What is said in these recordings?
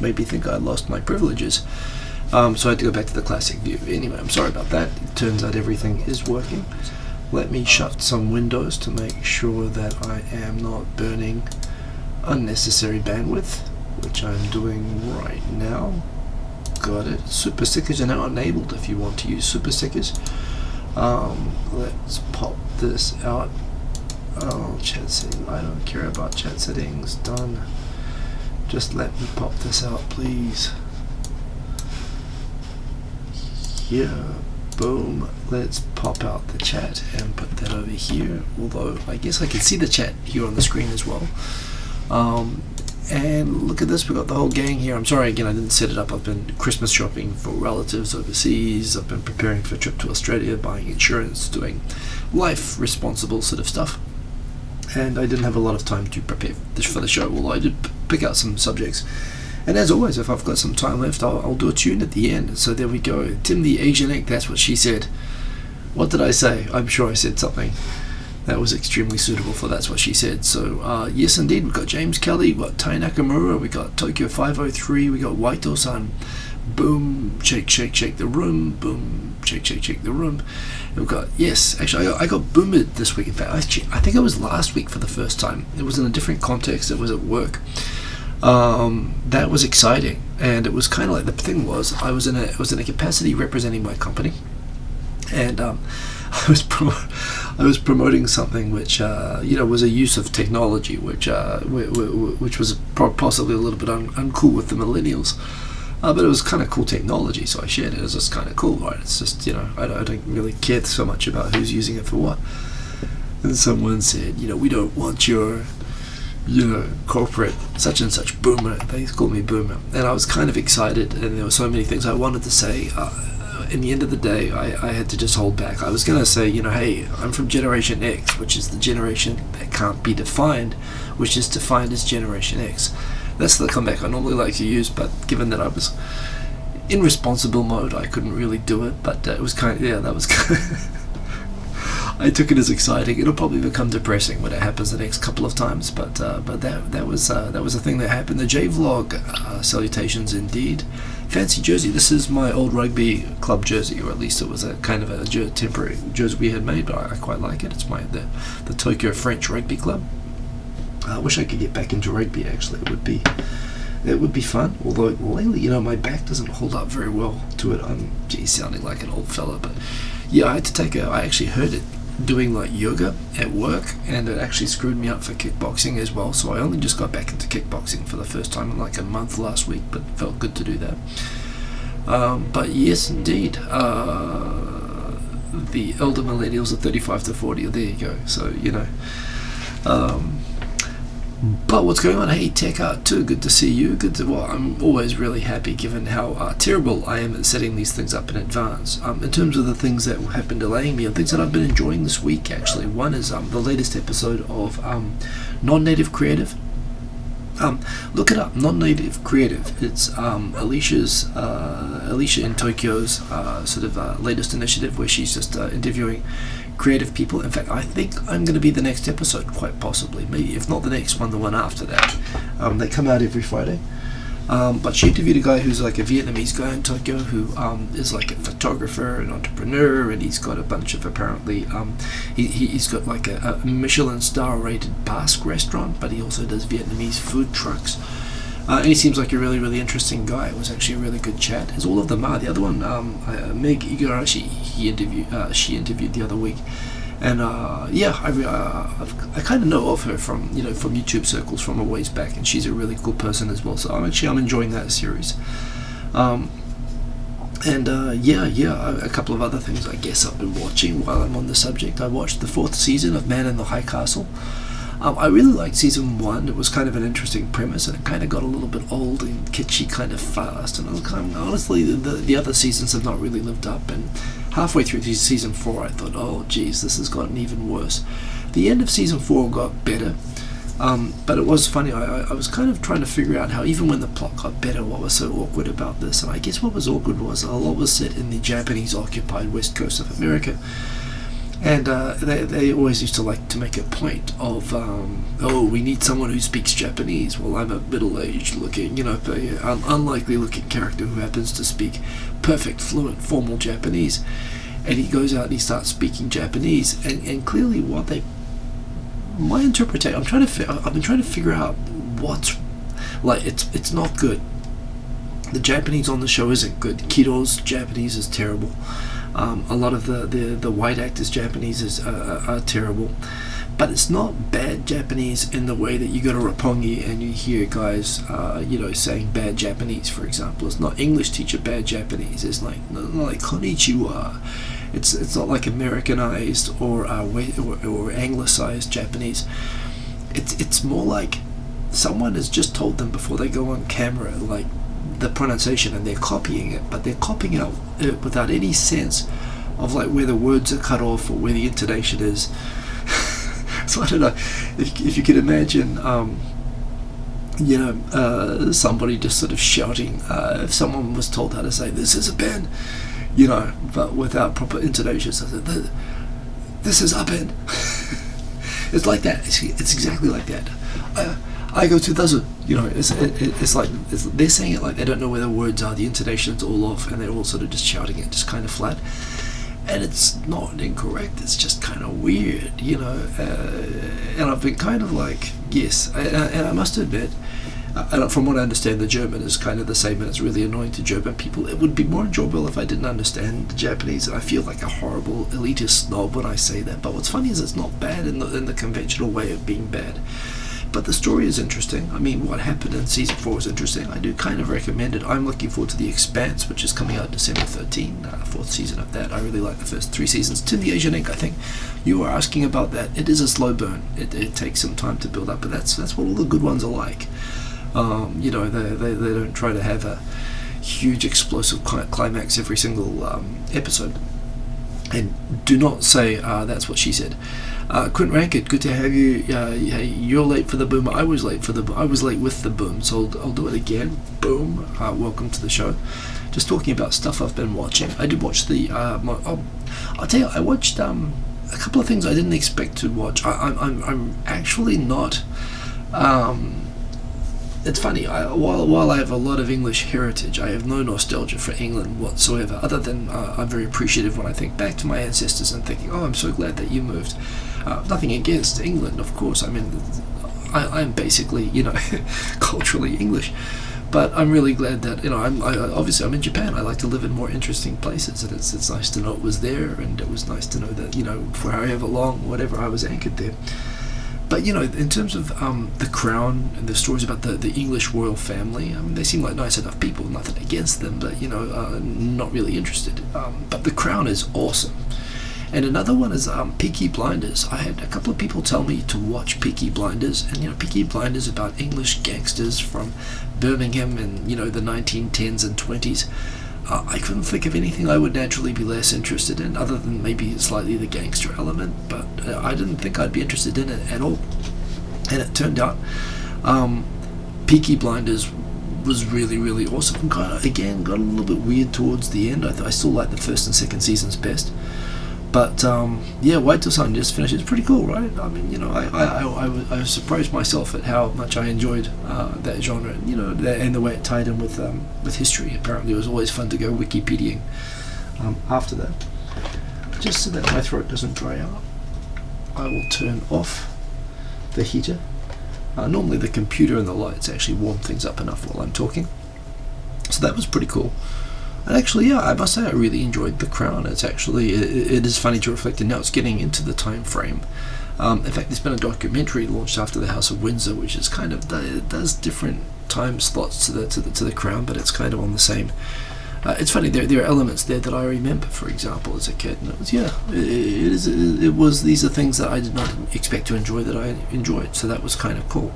which made me think I lost my privileges. So I had to go back to the classic view. Anyway, I'm sorry about that. It turns out everything is working. Let me shut some windows to make sure that I am not burning unnecessary bandwidth, which I'm doing right now. Got it. Super stickers are now enabled if you want to use super stickers. Let's pop this out. Oh, chat settings. I don't care about chat settings. Done. Just let me pop this out, please. Yeah. Boom. Let's pop out the chat and put that over here. Although I guess I can see the chat here on the screen as well. And look at this, we've got the whole gang here. I'm sorry again, I didn't set it up. I've been Christmas shopping for relatives overseas. I've been preparing for a trip to Australia, buying insurance, doing life responsible sort of stuff. And I didn't have a lot of time to prepare for the show, although I did pick out some subjects. And as always, if I've got some time left, I'll do a tune at the end. So there we go. Tim the Asian Egg, that's what she said. What did I say? I'm sure I said something that was extremely suitable for That's What She Said. So yes indeed, we've got James Kelly, we've got Tai Nakamura, we got Tokyo 503, we got Waito-san. Boom, shake, shake, shake the room. Boom, shake, shake, shake the room. And we've got, yes, actually I got boomered this week. In fact, I think it was last week for the first time. It was in a different context. It was at work. That was exciting, and it was kind of like, the thing was, I was in a capacity representing my company, and I was promoting something which was a use of technology which was possibly a little bit uncool with the millennials, but it was kind of cool technology, so I shared it. It was just kind of cool, right? It's just, I don't really care so much about who's using it for what. And someone said, we don't want your corporate such and such boomer. They called me boomer, and I was kind of excited, and there were so many things I wanted to say. In the end of the day, I had to just hold back. I was going to say, hey, I'm from Generation X, which is the generation that can't be defined, which is defined as Generation X. That's the comeback I normally like to use, but given that I was in responsible mode, I couldn't really do it. But it was kind of, that was kind of I took it as exciting. It'll probably become depressing when it happens the next couple of times, but that was a thing that happened. The J-Vlog, salutations indeed. Fancy jersey. This is my old rugby club jersey, or at least it was a kind of a temporary jersey we had made, but I quite like it. It's the Tokyo French Rugby Club. I wish I could get back into rugby. Actually, it would be fun. Although lately, my back doesn't hold up very well to it. I'm sounding like an old fella, but yeah, I actually heard it doing like yoga at work, and it actually screwed me up for kickboxing as well, so I only just got back into kickboxing for the first time in like a month last week, but it felt good to do that. But yes indeed, the elder millennials are 35 to 40, there you go. So but what's going on? Hey, Tech Art 2, good to see you. I'm always really happy given how terrible I am at setting these things up in advance. In terms of the things that have been delaying me and things that I've been enjoying this week, actually, one is the latest episode of Non-Native Creative. Look it up, Non-Native Creative. It's Alicia in Tokyo's sort of latest initiative, where she's just interviewing creative people. In fact, I think I'm going to be the next episode, quite possibly, maybe if not the next one, the one after that. They come out every Friday. But she interviewed a guy who's like a Vietnamese guy in Tokyo who is like a photographer, an entrepreneur, and he's got a bunch of apparently he's got like a Michelin star rated Basque restaurant, but he also does Vietnamese food trucks. And he seems like a really, really interesting guy. It was actually a really good chat, as all of them are. The other one, Meg Igarashi, she interviewed the other week, and I kind of know of her from from YouTube circles from a ways back, and she's a really cool person as well. So I'm enjoying that series. A couple of other things I guess I've been watching while I'm on the subject. I watched the 4th season of Man in the High Castle. I really liked season 1. It was kind of an interesting premise, and it kind of got a little bit old and kitschy kind of fast. And I was honestly, the other seasons have not really lived up. And halfway through season 4, I thought, oh geez, this has gotten even worse. The end of season 4 got better, but it was funny. I was kind of trying to figure out how, even when the plot got better, what was so awkward about this. And I guess what was awkward was a lot was set in the Japanese-occupied west coast of America. And they always used to like to make a point of, oh, we need someone who speaks Japanese. Well, I'm a middle-aged looking, unlikely looking character who happens to speak perfect, fluent, formal Japanese. And he goes out and he starts speaking Japanese. And clearly my interpretation, I've been trying to figure out what's, like, it's not good. The Japanese on the show isn't good. Kido's Japanese is terrible. A lot of the white actors' Japanese are terrible, but it's not bad Japanese in the way that you go to Roppongi and you hear guys, saying bad Japanese. For example, it's not English teacher bad Japanese. It's not like konnichiwa. It's not like Americanized or anglicized Japanese. It's more like someone has just told them before they go on camera, like, the pronunciation, and they're copying it, but they're copying it without any sense of like where the words are cut off or where the intonation is. So I don't know if you could imagine somebody just sort of shouting, if someone was told how to say this is a pen, but without proper intonation, so this is a pen. It's like that. It's exactly like that. I go to does it. It's like they're saying it like they don't know where the words are. The intonation's all off, and they're all sort of just shouting it, just kind of flat. And it's not incorrect. It's just kind of weird, And I've been kind of like, yes, and I must admit, from what I understand, the German is kind of the same, and it's really annoying to German people. It would be more enjoyable if I didn't understand the Japanese. And I feel like a horrible elitist snob when I say that. But what's funny is it's not bad in the conventional way of being bad. But the story is interesting. I mean, what happened in season 4 is interesting. I do kind of recommend it. I'm looking forward to The Expanse, which is coming out December 13, 4th season of that. I really like the first 3 seasons. Tim the Asian Ink, I think you were asking about that. It is a slow burn. It takes some time to build up, but that's what all the good ones are like. They don't try to have a huge explosive climax every single episode. And do not say, that's what she said. Quint Rankett, good to have you. Hey, you're late for the boom. I was late with the boom, so I'll do it again. Boom. Welcome to the show. Just talking about stuff I've been watching. I did watch I'll tell you, I watched a couple of things I didn't expect to watch. I'm actually not. It's funny. While I have a lot of English heritage, I have no nostalgia for England whatsoever. Other than I'm very appreciative when I think back to my ancestors and thinking, oh, I'm so glad that you moved. Nothing against England, of course. I mean, I'm basically, culturally English, but I'm really glad that obviously I'm in Japan. I like to live in more interesting places, and it's nice to know it was there, and it was nice to know that for however long, whatever, I was anchored there. But in terms of the Crown and the stories about the English royal family, I mean, they seem like nice enough people. Nothing against them, but not really interested. But the Crown is awesome. And another one is Peaky Blinders. I had a couple of people tell me to watch Peaky Blinders, and Peaky Blinders about English gangsters from Birmingham in the 1910s and 20s. I couldn't think of anything I would naturally be less interested in, other than maybe slightly the gangster element, but I didn't think I'd be interested in it at all. And it turned out Peaky Blinders was really, really awesome. Got a little bit weird towards the end. I still like the first and second seasons best. But Wait Till Sun just finished. It's pretty cool, right? I mean, I was surprised myself at how much I enjoyed that genre, and the way it tied in with history. Apparently, it was always fun to go Wikipediaing after that. Just so that my throat doesn't dry out, I will turn off the heater. Normally, the computer and the lights actually warm things up enough while I'm talking, so that was pretty cool. And actually, I must say I really enjoyed The Crown. It's actually, it is funny to reflect, and now it's getting into the time frame. In fact, there's been a documentary launched after the House of Windsor, which is kind of, it does different time slots to the Crown, but it's kind of on the same. It's funny, there are elements there that I remember, for example, as a kid, and it was, these are things that I did not expect to enjoy that I enjoyed, so that was kind of cool.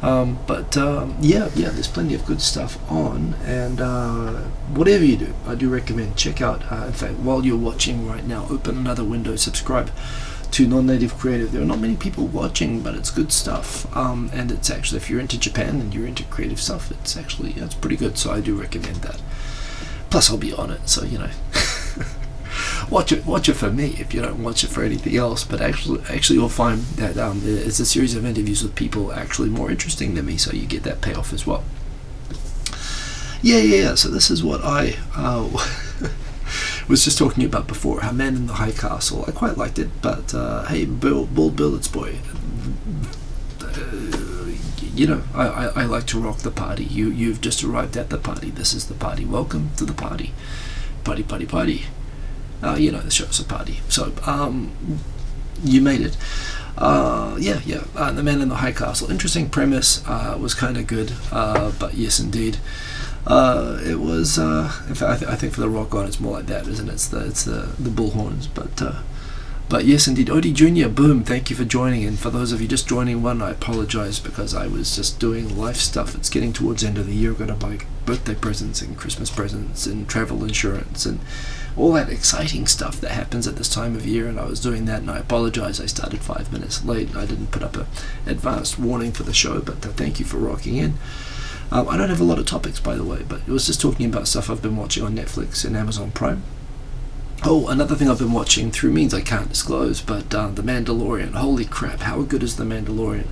There's plenty of good stuff on, and whatever you do, I do recommend check out, in fact, while you're watching right now, open another window, subscribe to Non-Native Creative. There are not many people watching, but it's good stuff, and it's actually, if you're into Japan and you're into creative stuff, it's actually, it's pretty good, so I do recommend that. Plus I'll be on it, so watch it for me if you don't watch it for anything else. But actually you'll find that it's a series of interviews with people actually more interesting than me, so you get that payoff as well. Yeah. So this is what I was just talking about before. A Man in the High Castle. I quite liked it, but hey, Bald Billet's boy. I like to rock the party. You've just arrived at the party. This is the party. Welcome to the party. Party. The show's a party. So you made it. The Man in the High Castle. Interesting premise. Was kind of good. But yes, indeed. It was. In fact, I think for the rock god, it's more like that, isn't it? It's the bullhorns. But yes, indeed. Odie Jr., boom, thank you for joining. And for those of you just joining one, I apologize because I was just doing life stuff. It's getting towards the end of the year. I've got to buy birthday presents and Christmas presents and travel insurance and all that exciting stuff that happens at this time of year. And I was doing that, and I apologize. I started 5 minutes late, and I didn't put up an advanced warning for the show, but thank you for rocking in. I don't have a lot of topics, by the way, but it was just talking about stuff I've been watching on Netflix and Amazon Prime. Oh, another thing I've been watching through means I can't disclose, but The Mandalorian. Holy crap, how good is The Mandalorian?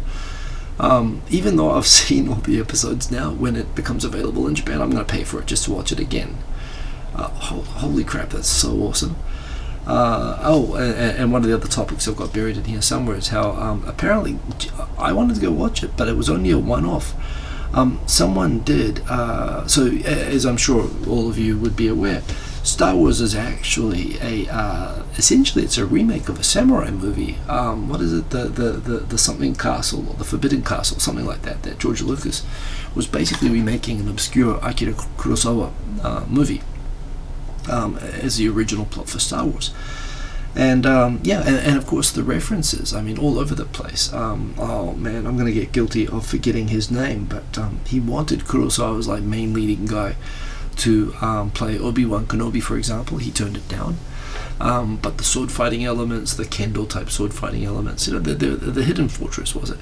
Even though I've seen all the episodes now, when it becomes available in Japan, I'm going to pay for it just to watch it again. Holy crap, that's so awesome. And one of the other topics I've got buried in here somewhere is how apparently I wanted to go watch it, but it was only a one-off. Someone did, so as I'm sure all of you would be aware, Star Wars is actually essentially it's a remake of a samurai movie. What is it? The something castle, or the Forbidden Castle, something like that George Lucas was basically remaking an obscure Akira Kurosawa movie as the original plot for Star Wars. And and of course the references, I mean, all over the place. Oh man, I'm going to get guilty of forgetting his name, but he wanted Kurosawa's like main leading guy to play Obi-Wan Kenobi, for example. He turned it down. But the sword fighting elements, the Kendo type sword fighting elements, the Hidden Fortress, was it?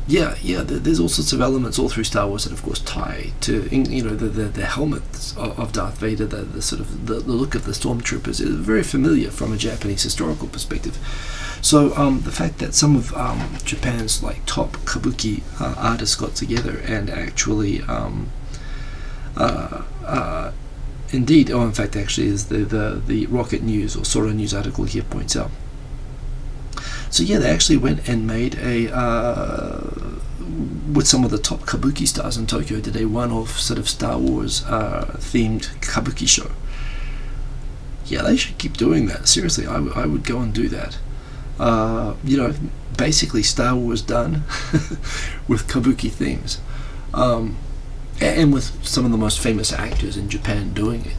There's all sorts of elements all through Star Wars that, of course, tie to the helmets of Darth Vader, the sort of the look of the stormtroopers is very familiar from a Japanese historical perspective. So the fact that some of Japan's like top Kabuki artists got together and actually indeed, in fact, actually, as the Rocket News or Sora News article here points out. So yeah, they actually went and made with some of the top Kabuki stars in Tokyo, did a one-off sort of Star Wars themed Kabuki show. Yeah, they should keep doing that. Seriously, I would go and do that. Basically Star Wars done with Kabuki themes. And with some of the most famous actors in Japan doing it.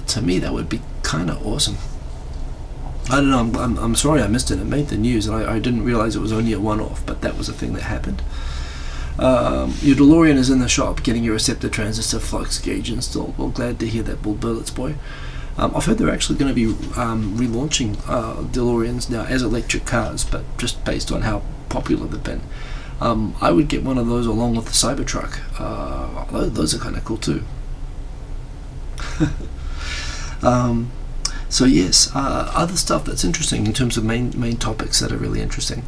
To me, that would be kind of awesome. I don't know, I'm sorry I missed it. It made the news, and I didn't realize it was only a one-off, but that was a thing that happened. Your DeLorean is in the shop, getting your receptor transistor flux gauge installed. Well, glad to hear that, Bull Bullets boy. I've heard they're actually going to be relaunching DeLoreans now as electric cars, but just based on how popular they've been. I would get one of those along with the Cybertruck. Those are kind of cool too. So yes, other stuff that's interesting in terms of main topics that are really interesting.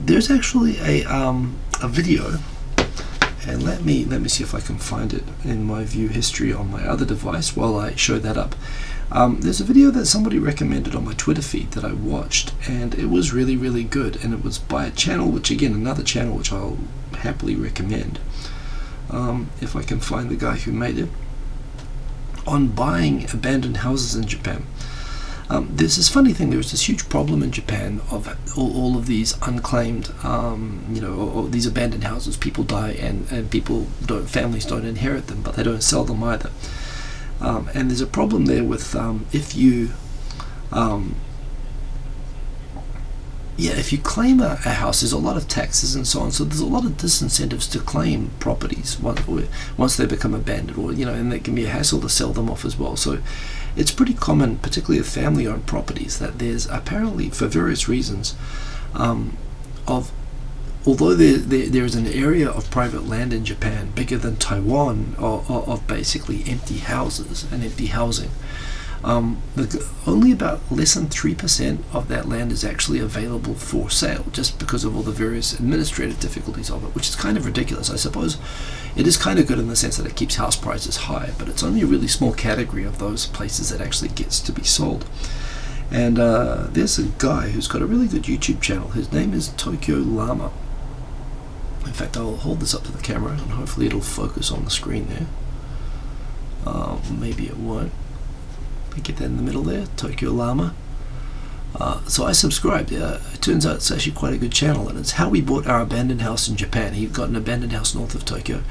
There's actually a video, and let me see if I can find it in my view history on my other device while I show that up. There's a video that somebody recommended on my Twitter feed that I watched, and it was really, really good, and it was by a channel, which again, another channel which I'll happily recommend, if I can find the guy who made it, on buying abandoned houses in Japan. There's this funny thing, there's this huge problem in Japan of all of these unclaimed, or these abandoned houses. People die and families don't inherit them, but they don't sell them either. And there's a problem there with if you claim a house, there's a lot of taxes and so on, so there's a lot of disincentives to claim properties once they become abandoned, and it can be a hassle to sell them off as well. So it's pretty common, particularly with family-owned properties, that there's apparently, for various reasons, although there is an area of private land in Japan bigger than Taiwan of basically empty houses and empty housing, Only about less than 3% of that land is actually available for sale, just because of all the various administrative difficulties of it, which is kind of ridiculous. I suppose it is kind of good in the sense that it keeps house prices high, but it's only a really small category of those places that actually gets to be sold. And there's a guy who's got a really good YouTube channel. His name is Tokyo Llama. In fact, I'll hold this up to the camera and hopefully it'll focus on the screen there. Maybe it won't. We get that in the middle there, Tokyo Llama. So I subscribed. It turns out it's actually quite a good channel, and it's how we bought our abandoned house in Japan. He got an abandoned house north of Tokyo.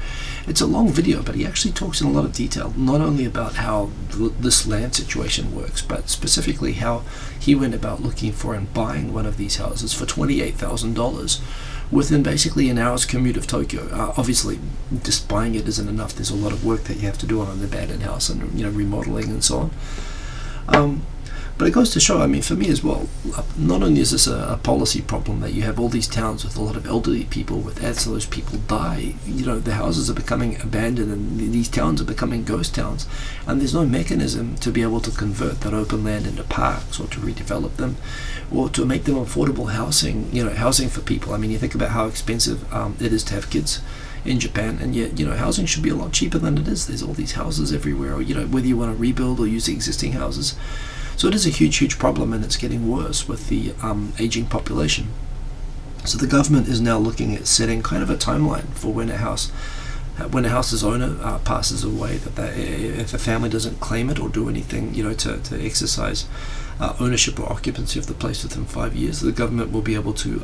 It's a long video, but he actually talks in a lot of detail, not only about how this land situation works, but specifically how he went about looking for and buying one of these houses for $28,000 within basically an hour's commute of Tokyo. Obviously, just buying it isn't enough. There's a lot of work that you have to do on an abandoned house, and remodeling and so on. But it goes to show, I mean, for me as well, not only is this a policy problem that you have all these towns with a lot of elderly people, as those people die, the houses are becoming abandoned and these towns are becoming ghost towns, and there's no mechanism to be able to convert that open land into parks or to redevelop them or to make them affordable housing, housing for people. I mean, you think about how expensive it is to have kids in Japan, and yet, housing should be a lot cheaper than it is. There's all these houses everywhere, or, whether you want to rebuild or use the existing houses. So it is a huge, huge problem, and it's getting worse with the aging population. So the government is now looking at setting kind of a timeline for when a house's owner passes away, that if a family doesn't claim it or do anything, to exercise ownership or occupancy of the place within 5 years, the government will be able to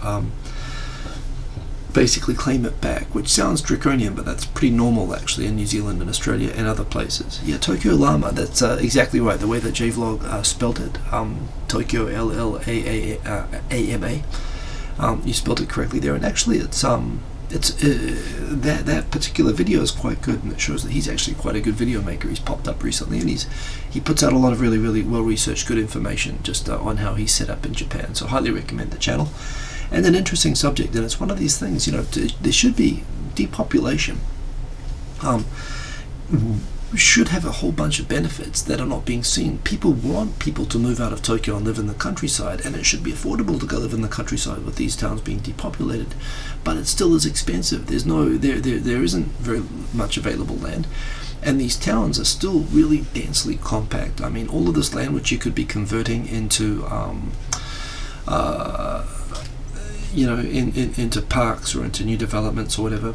basically claim it back, which sounds draconian, but that's pretty normal actually in New Zealand and Australia and other places. Yeah, Tokyo Llama, that's exactly right, the way that JVlog spelled it, Tokyo Llama. You spelled it correctly there, and actually it's that particular video is quite good, and it shows that he's actually quite a good video maker. He's popped up recently, and he puts out a lot of really, really well researched good information just on how he's set up in Japan. So highly recommend the channel. And an interesting subject, and it's one of these things, there should be depopulation. Should have a whole bunch of benefits that are not being seen. People want people to move out of Tokyo and live in the countryside, and it should be affordable to go live in the countryside with these towns being depopulated. But it still is expensive. There isn't very much available land, and these towns are still really densely compact. I mean, all of this land which you could be converting into into parks or into new developments or whatever.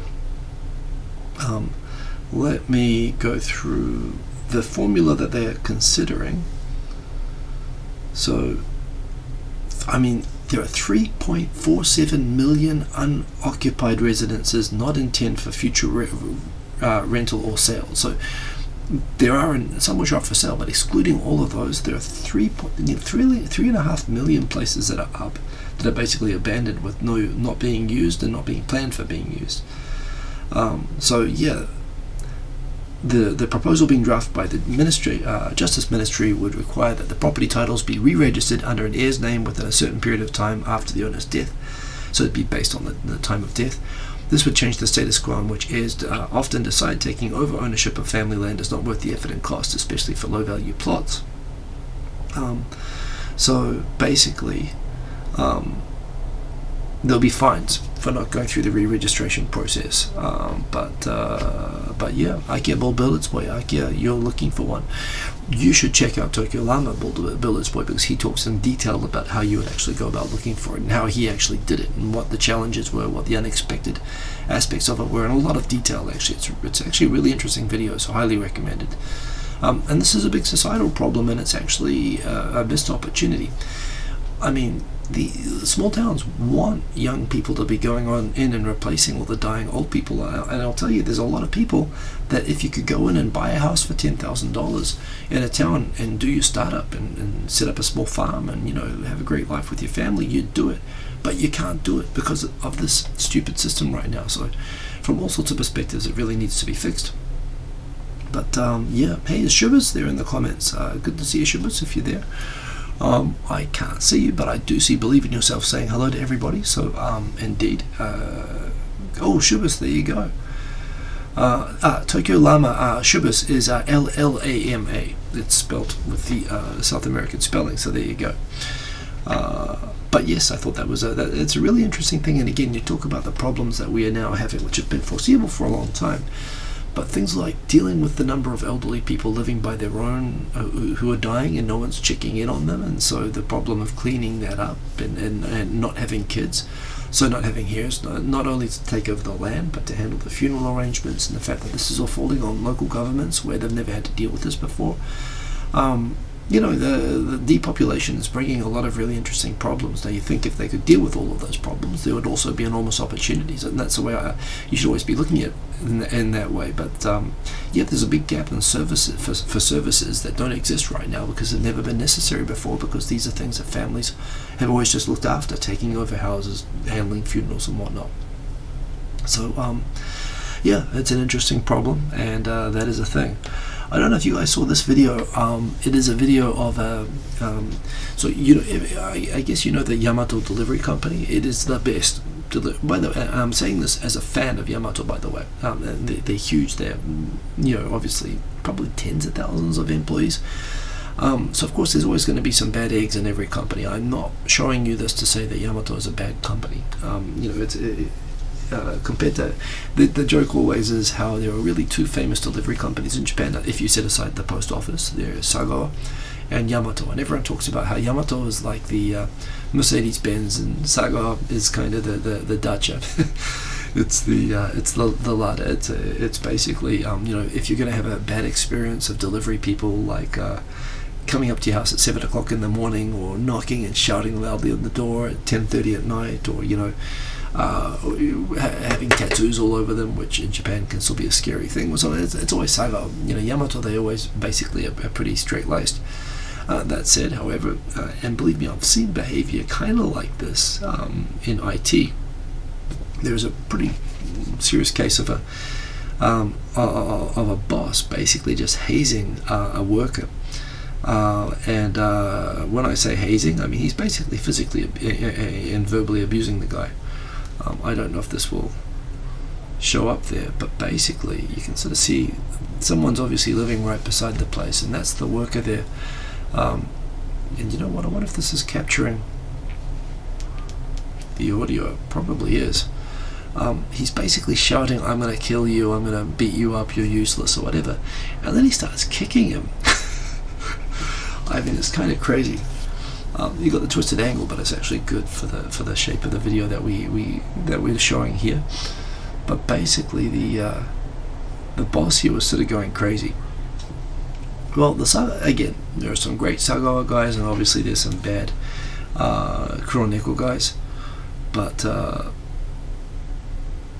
Let me go through the formula that they are considering. So, I mean, there are 3.47 million unoccupied residences not intended for future rental or sale. So there are some which are up for sale, but excluding all of those, there are 3.5 million places that are up, that are basically abandoned with not being used and not being planned for being used. So yeah, the proposal being drafted by the Justice Ministry would require that the property titles be re-registered under an heir's name within a certain period of time after the owner's death. So it'd be based on the time of death. This would change the status quo in which heirs often decide taking over ownership of family land is not worth the effort and cost, especially for low-value plots. So basically, there'll be fines for not going through the re-registration process. But yeah, IKEA Build Its Boy. IKEA, you're looking for one. You should check out Tokyo Llama Build Its Boy, because he talks in detail about how you would actually go about looking for it and how he actually did it and what the challenges were, what the unexpected aspects of it were, in a lot of detail actually. It's actually a really interesting video, so highly recommended. And this is a big societal problem, and it's actually a missed opportunity. I mean, the small towns want young people to be going on in and replacing all the dying old people, and I'll tell you, there's a lot of people that if you could go in and buy a house for $10,000 in a town and do your startup and set up a small farm and have a great life with your family, you'd do it. But you can't do it because of this stupid system right now. So from all sorts of perspectives, it really needs to be fixed. But yeah, hey, is Shubas there in the comments? Good to see you, Shubas, if you're there. I can't see you, but I do see Believe in Yourself saying hello to everybody. So indeed. Oh, Shubas, there you go. Tokyo Llama, Shubas is Llama. it's spelt with the South American spelling, so there you go. But yes, I thought it's a really interesting thing. And again, you talk about the problems that we are now having, which have been foreseeable for a long time. But things like dealing with the number of elderly people living by their own, who are dying and no one's checking in on them, and so the problem of cleaning that up, and not having kids, so not having heirs, not only to take over the land, but to handle the funeral arrangements, and the fact that this is all falling on local governments where they've never had to deal with this before. The depopulation is bringing a lot of really interesting problems. Now, you think if they could deal with all of those problems, there would also be enormous opportunities, and that's the way you should always be looking at it in that way. But there's a big gap in services for services that don't exist right now because they've never been necessary before, because these are things that families have always just looked after, taking over houses, handling funerals and whatnot. So it's an interesting problem, and that is a thing. I don't know if you guys saw this video. It is a video of I guess you know the Yamato delivery company. It is the best. By the way, I'm saying this as a fan of Yamato, by the way. They're huge. They're, obviously probably tens of thousands of employees. So of course there's always going to be some bad eggs in every company. I'm not showing you this to say that Yamato is a bad company. Compared to the joke always is how there are really two famous delivery companies in Japan. If you set aside the post office, there's Sagawa and Yamato, and everyone talks about how Yamato is like the Mercedes-Benz, and Sagawa is kind of the Dacia. It's the Lada. It's basically if you're going to have a bad experience of delivery people, like coming up to your house at 7 o'clock in the morning, or knocking and shouting loudly on the door at 10:30 at night, or having tattoos all over them, which in Japan can still be a scary thing. So it's always Sagawa. Yamato, they always basically are pretty straight-laced. That said, however, and believe me, I've seen behavior kind of like this in IT. There's a pretty serious case of a boss basically just hazing a worker. And when I say hazing, I mean he's basically physically and verbally abusing the guy. I don't know if this will show up there, but basically you can sort of see someone's obviously living right beside the place, and that's the worker there. And you know what? I wonder if this is capturing the audio. It probably is. He's basically shouting, "I'm going to kill you, I'm going to beat you up, you're useless," or whatever. And then he starts kicking him. I mean, it's kind of crazy. You got the twisted angle, but it's actually good for the shape of the video that we're showing here. But basically, the boss here was sort of going crazy. Well, again, there are some great Sagawa guys, and obviously there's some bad Kuroneko guys. But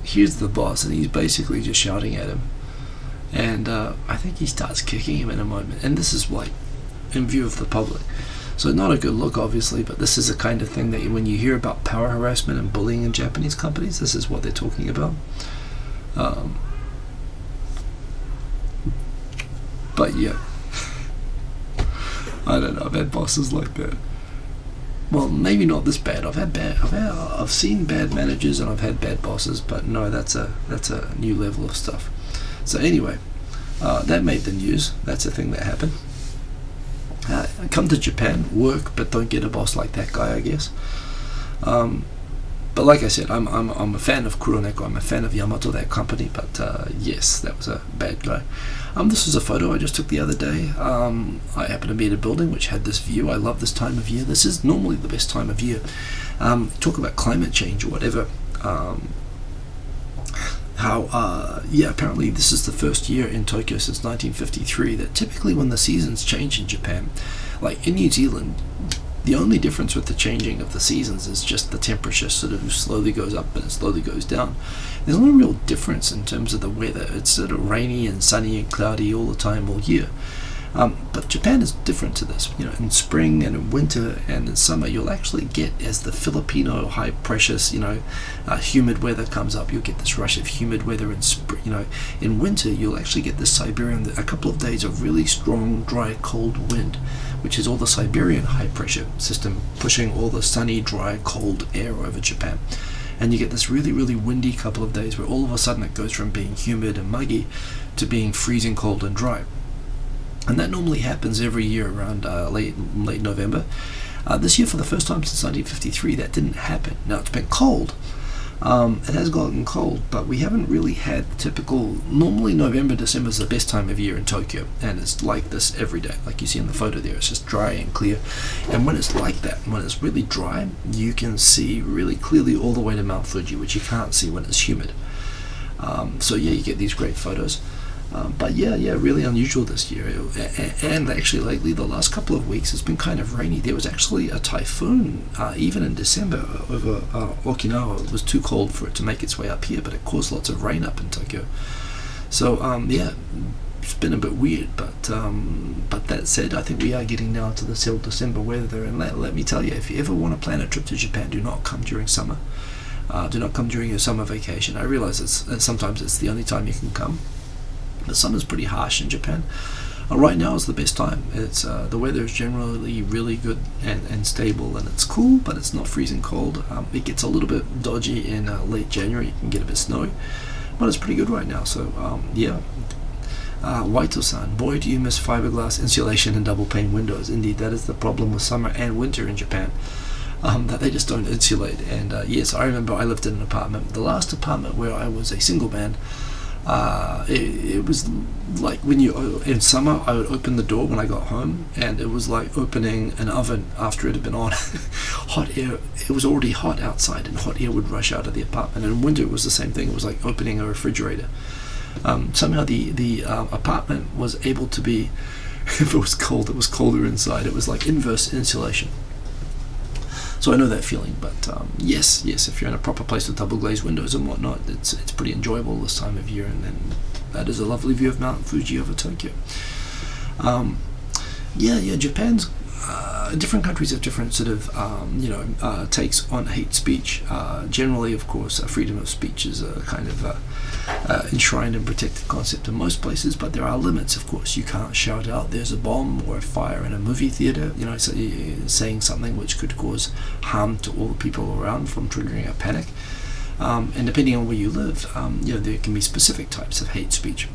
here's the boss, and he's basically just shouting at him. And I think he starts kicking him in a moment. And this is like in view of the public. So not a good look, obviously, but this is the kind of thing that when you hear about power harassment and bullying in Japanese companies, this is what they're talking about. But yeah, I don't know. I've had bosses like that. Well, maybe not this bad. I've seen bad managers and I've had bad bosses, but no, that's a new level of stuff. So anyway, that made the news. That's a thing that happened. Come to Japan, work, but don't get a boss like that guy, I guess. But like I said, I'm a fan of Kuroneko. I'm a fan of Yamato, that company. But yes, that was a bad guy. This was a photo I just took the other day. I happened to be at a building which had this view. I love this time of year. This is normally the best time of year. Talk about climate change or whatever. Apparently this is the first year in Tokyo since 1953 that typically when the seasons change in Japan, like in New Zealand, the only difference with the changing of the seasons is just the temperature sort of slowly goes up and it slowly goes down. There's no real difference in terms of the weather. It's sort of rainy and sunny and cloudy all the time, all year. But Japan is different to this. In spring and in winter and in summer, you'll actually get, as the Filipino high pressure, humid weather comes up, you'll get this rush of humid weather in spring. In winter, you'll actually get this a couple of days of really strong, dry, cold wind, which is all the Siberian high pressure system pushing all the sunny, dry, cold air over Japan. And you get this really, really windy couple of days where all of a sudden it goes from being humid and muggy to being freezing cold and dry. And that normally happens every year around late November. This year, for the first time since 1953, that didn't happen. Now, it's been cold. It has gotten cold, but we haven't really had the typical. Normally, November, December is the best time of year in Tokyo, and it's like this every day. Like you see in the photo there, it's just dry and clear. And when it's like that, when it's really dry, you can see really clearly all the way to Mount Fuji, which you can't see when it's humid. So yeah, you get these great photos. But yeah, really unusual this year. And actually lately, the last couple of weeks, it's been kind of rainy. There was actually a typhoon, even in December, over Okinawa. It was too cold for it to make its way up here, but it caused lots of rain up in Tokyo. So yeah, it's been a bit weird, but that said, I think we are getting now to the still December weather. And let me tell you, if you ever want to plan a trip to Japan, do not come during summer. Do not come during your summer vacation. I realize sometimes it's the only time you can come. But summer's pretty harsh in Japan. Right now is the best time. It's the weather is generally really good and stable, and it's cool, but it's not freezing cold. It gets a little bit dodgy in late January. It can get a bit snowy, but it's pretty good right now. So yeah. Waito-san, boy, do you miss fiberglass insulation and double pane windows. Indeed, that is the problem with summer and winter in Japan. That they just don't insulate. And yes, I remember I lived in an apartment. The last apartment where I was a single man. It was like when in summer I would open the door when I got home, and it was like opening an oven after it had been on. Hot air, it was already hot outside, and hot air would rush out of the apartment. And in winter it was the same thing. It was like opening a refrigerator. Somehow the apartment was able to be, if it was cold, it was colder inside. It was like inverse insulation. So I know that feeling, but yes, if you're in a proper place with double glazed windows and whatnot, it's pretty enjoyable this time of year, and then that is a lovely view of Mount Fuji over Tokyo. Japan's different countries have different sort of takes on hate speech. Generally, of course, freedom of speech is a kind of enshrined and protected concept in most places, but there are limits. Of course, you can't shout out "there's a bomb" or a fire in a movie theater. Saying something which could cause harm to all the people around from triggering a panic. And depending on where you live, there can be specific types of hate speech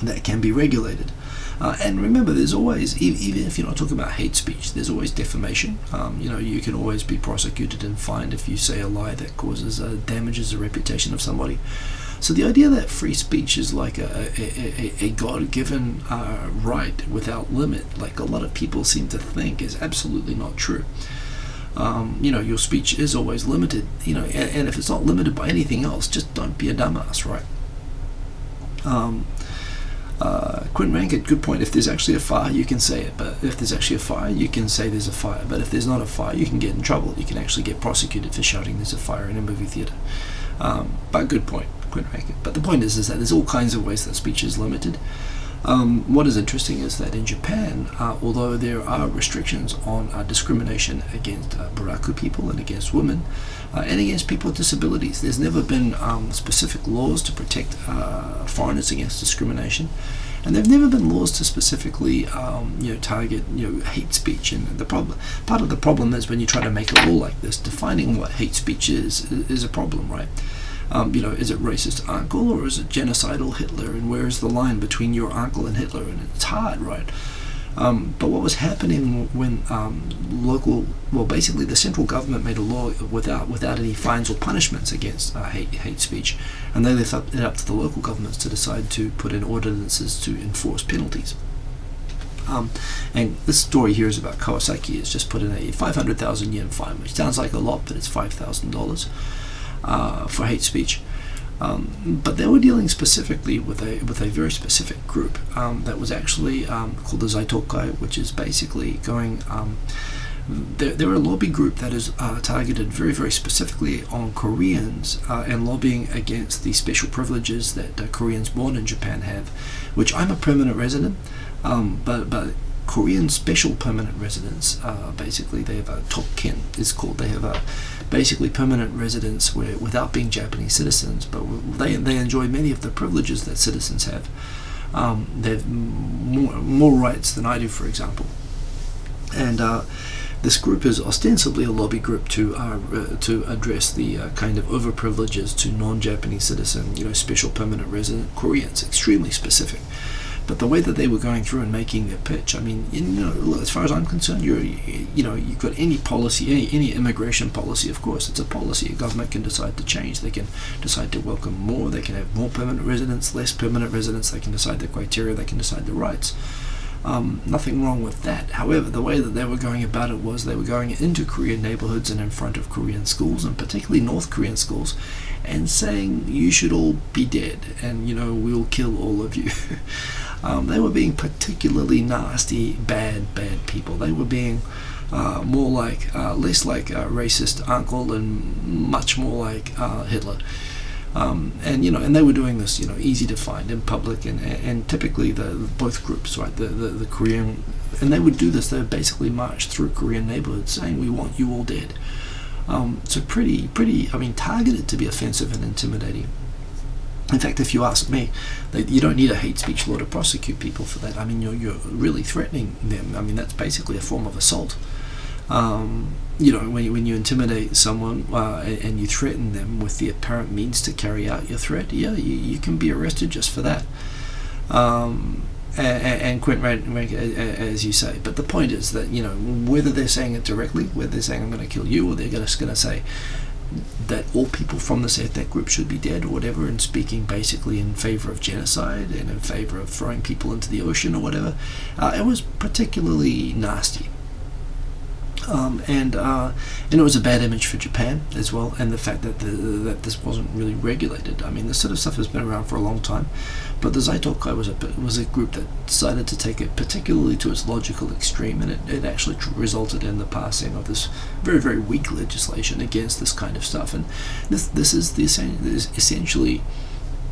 that can be regulated. And remember, there's always, even if you're not talking about hate speech, there's always defamation. You can always be prosecuted and fined if you say a lie that causes damages the reputation of somebody. So the idea that free speech is like a God-given right without limit, like a lot of people seem to think, is absolutely not true. Your speech is always limited, and if it's not limited by anything else, just don't be a dumbass, right? Quentin Rankett, good point. If there's actually a fire, you can say it. But if there's actually a fire, you can say there's a fire. But if there's not a fire, you can get in trouble. You can actually get prosecuted for shouting there's a fire in a movie theater. But good point, Quentin Rankett. But the point is that there's all kinds of ways that speech is limited. What is interesting is that in Japan, although there are restrictions on discrimination against Buraku people and against women, and against people with disabilities, there's never been specific laws to protect foreigners against discrimination, and there've never been laws to specifically target hate speech. And part of the problem is when you try to make a law like this, defining what hate speech is a problem, right? Is it racist uncle or is it genocidal Hitler? And where is the line between your uncle and Hitler? And it's hard, right? But what was happening when basically the central government made a law without any fines or punishments against hate speech, and they left it up to the local governments to decide to put in ordinances to enforce penalties. And this story here is about Kawasaki. It's just put in a 500,000 yen fine, which sounds like a lot, but it's $5,000 for hate speech. But they were dealing specifically with a very specific group that was actually called the Zaitokai, which is basically going. They're a lobby group that is targeted very, very specifically on Koreans and lobbying against the special privileges that Koreans born in Japan have, which I'm a permanent resident, but Korean special permanent residents, basically they have a tokken, it's called. They have basically permanent residents without being Japanese citizens, but they enjoy many of the privileges that citizens have. They have more rights than I do, for example. And this group is ostensibly a lobby group to address the kind of overprivileges to non-Japanese citizen, special permanent resident Koreans, extremely specific. But the way that they were going through and making their pitch, I mean, as far as I'm concerned, you've got any policy, any immigration policy. Of course, it's a policy. A government can decide to change. They can decide to welcome more. They can have more permanent residents, less permanent residents. They can decide the criteria. They can decide the rights. Nothing wrong with that. However, the way that they were going about it was they were going into Korean neighborhoods and in front of Korean schools, and particularly North Korean schools, and saying you should all be dead, and we'll kill all of you. They were being particularly nasty, bad people. They were being more like, less like a racist uncle and much more like Hitler. And they were doing this, easy to find in public, and typically both groups, right, the Korean, and they would do this. They would basically march through Korean neighborhoods saying, "We want you all dead." So pretty, targeted to be offensive and intimidating. In fact, if you ask me, you don't need a hate speech law to prosecute people for that. I mean, you're really threatening them. I mean, that's basically a form of assault. When you intimidate someone and you threaten them with the apparent means to carry out your threat, you can be arrested just for that. And Quentin rank, as you say. But the point is that, whether they're saying it directly, whether they're saying I'm going to kill you, or they're just going to say that all people from this ethnic group should be dead or whatever, and speaking basically in favor of genocide and in favor of throwing people into the ocean or whatever, it was particularly nasty. And it was a bad image for Japan as well, and the fact that that this wasn't really regulated. I mean, this sort of stuff has been around for a long time, but the Zaitokai was a group that decided to take it particularly to its logical extreme, and it actually resulted in the passing of this very, very weak legislation against this kind of stuff. And this is essentially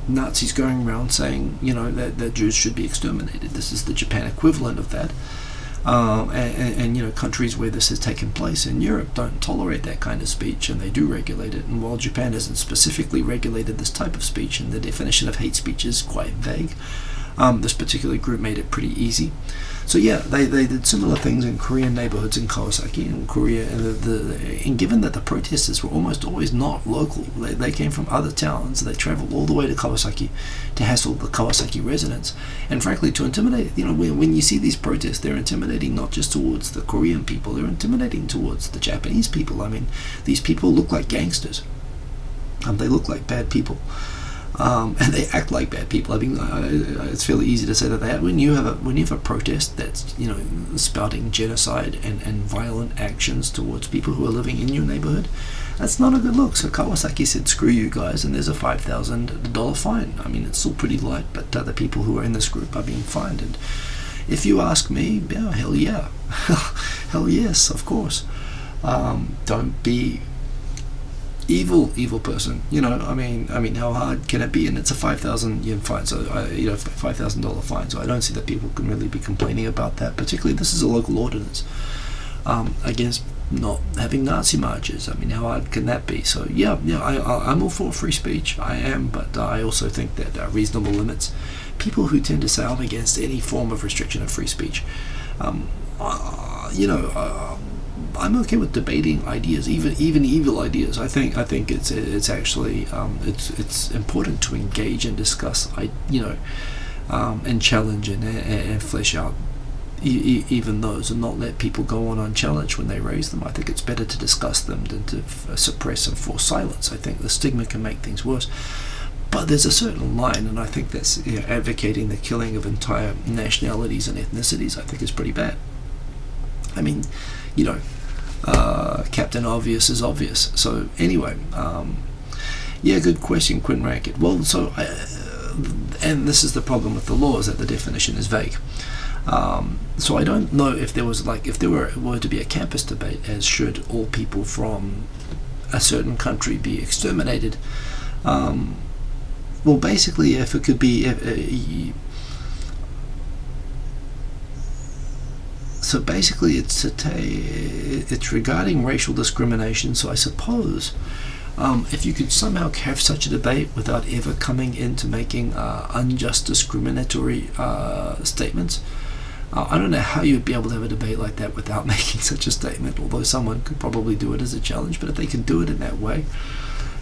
Nazis going around saying, that Jews should be exterminated. This is the Japan equivalent of that. And countries where this has taken place in Europe don't tolerate that kind of speech, and they do regulate it. And while Japan hasn't specifically regulated this type of speech, and the definition of hate speech is quite vague, this particular group made it pretty easy. So they did similar things in Korean neighborhoods in Kawasaki and Korea, and given that the protesters were almost always not local, they came from other towns. They traveled all the way to Kawasaki to hassle the Kawasaki residents, and frankly to intimidate. When you see these protests, they're intimidating not just towards the Korean people, they're intimidating towards the Japanese people. I mean, these people look like gangsters. They look like bad people. And they act like bad people. I mean, it's fairly easy to say that when you have a protest that's spouting genocide and violent actions towards people who are living in your neighborhood, that's not a good look. So Kawasaki said, "Screw you guys," and there's a $5,000 fine. I mean, it's still pretty light, but the people who are in this group are being fined. And if you ask me, hell yeah, hell yes, of course. Don't be evil person. I mean, how hard can it be? And it's a 5,000 yen fine, so $5,000 fine. So I don't see that people can really be complaining about that. Particularly, this is a local ordinance against not having Nazi marches. I mean, how hard can that be? So I'm all for free speech. I am, but I also think that reasonable limits. People who tend to say I'm against any form of restriction of free speech, I'm okay with debating ideas, even evil ideas. I think it's actually it's important to engage and discuss, and challenge and flesh out even those, and not let people go on unchallenged when they raise them. I think it's better to discuss them than to suppress and force silence. I think the stigma can make things worse. But there's a certain line, and I think that's advocating the killing of entire nationalities and ethnicities. I think is pretty bad. I mean, Captain Obvious is obvious. So anyway, good question, Quinn Rankett. Well, so and this is the problem with the law, is that the definition is vague. So I don't know if there was if there were to be a campus debate as should all people from a certain country be exterminated. Well, basically, if it could be. So basically, it's regarding racial discrimination. So I suppose if you could somehow have such a debate without ever coming into making unjust discriminatory statements, I don't know how you'd be able to have a debate like that without making such a statement. Although someone could probably do it as a challenge, but if they can do it in that way,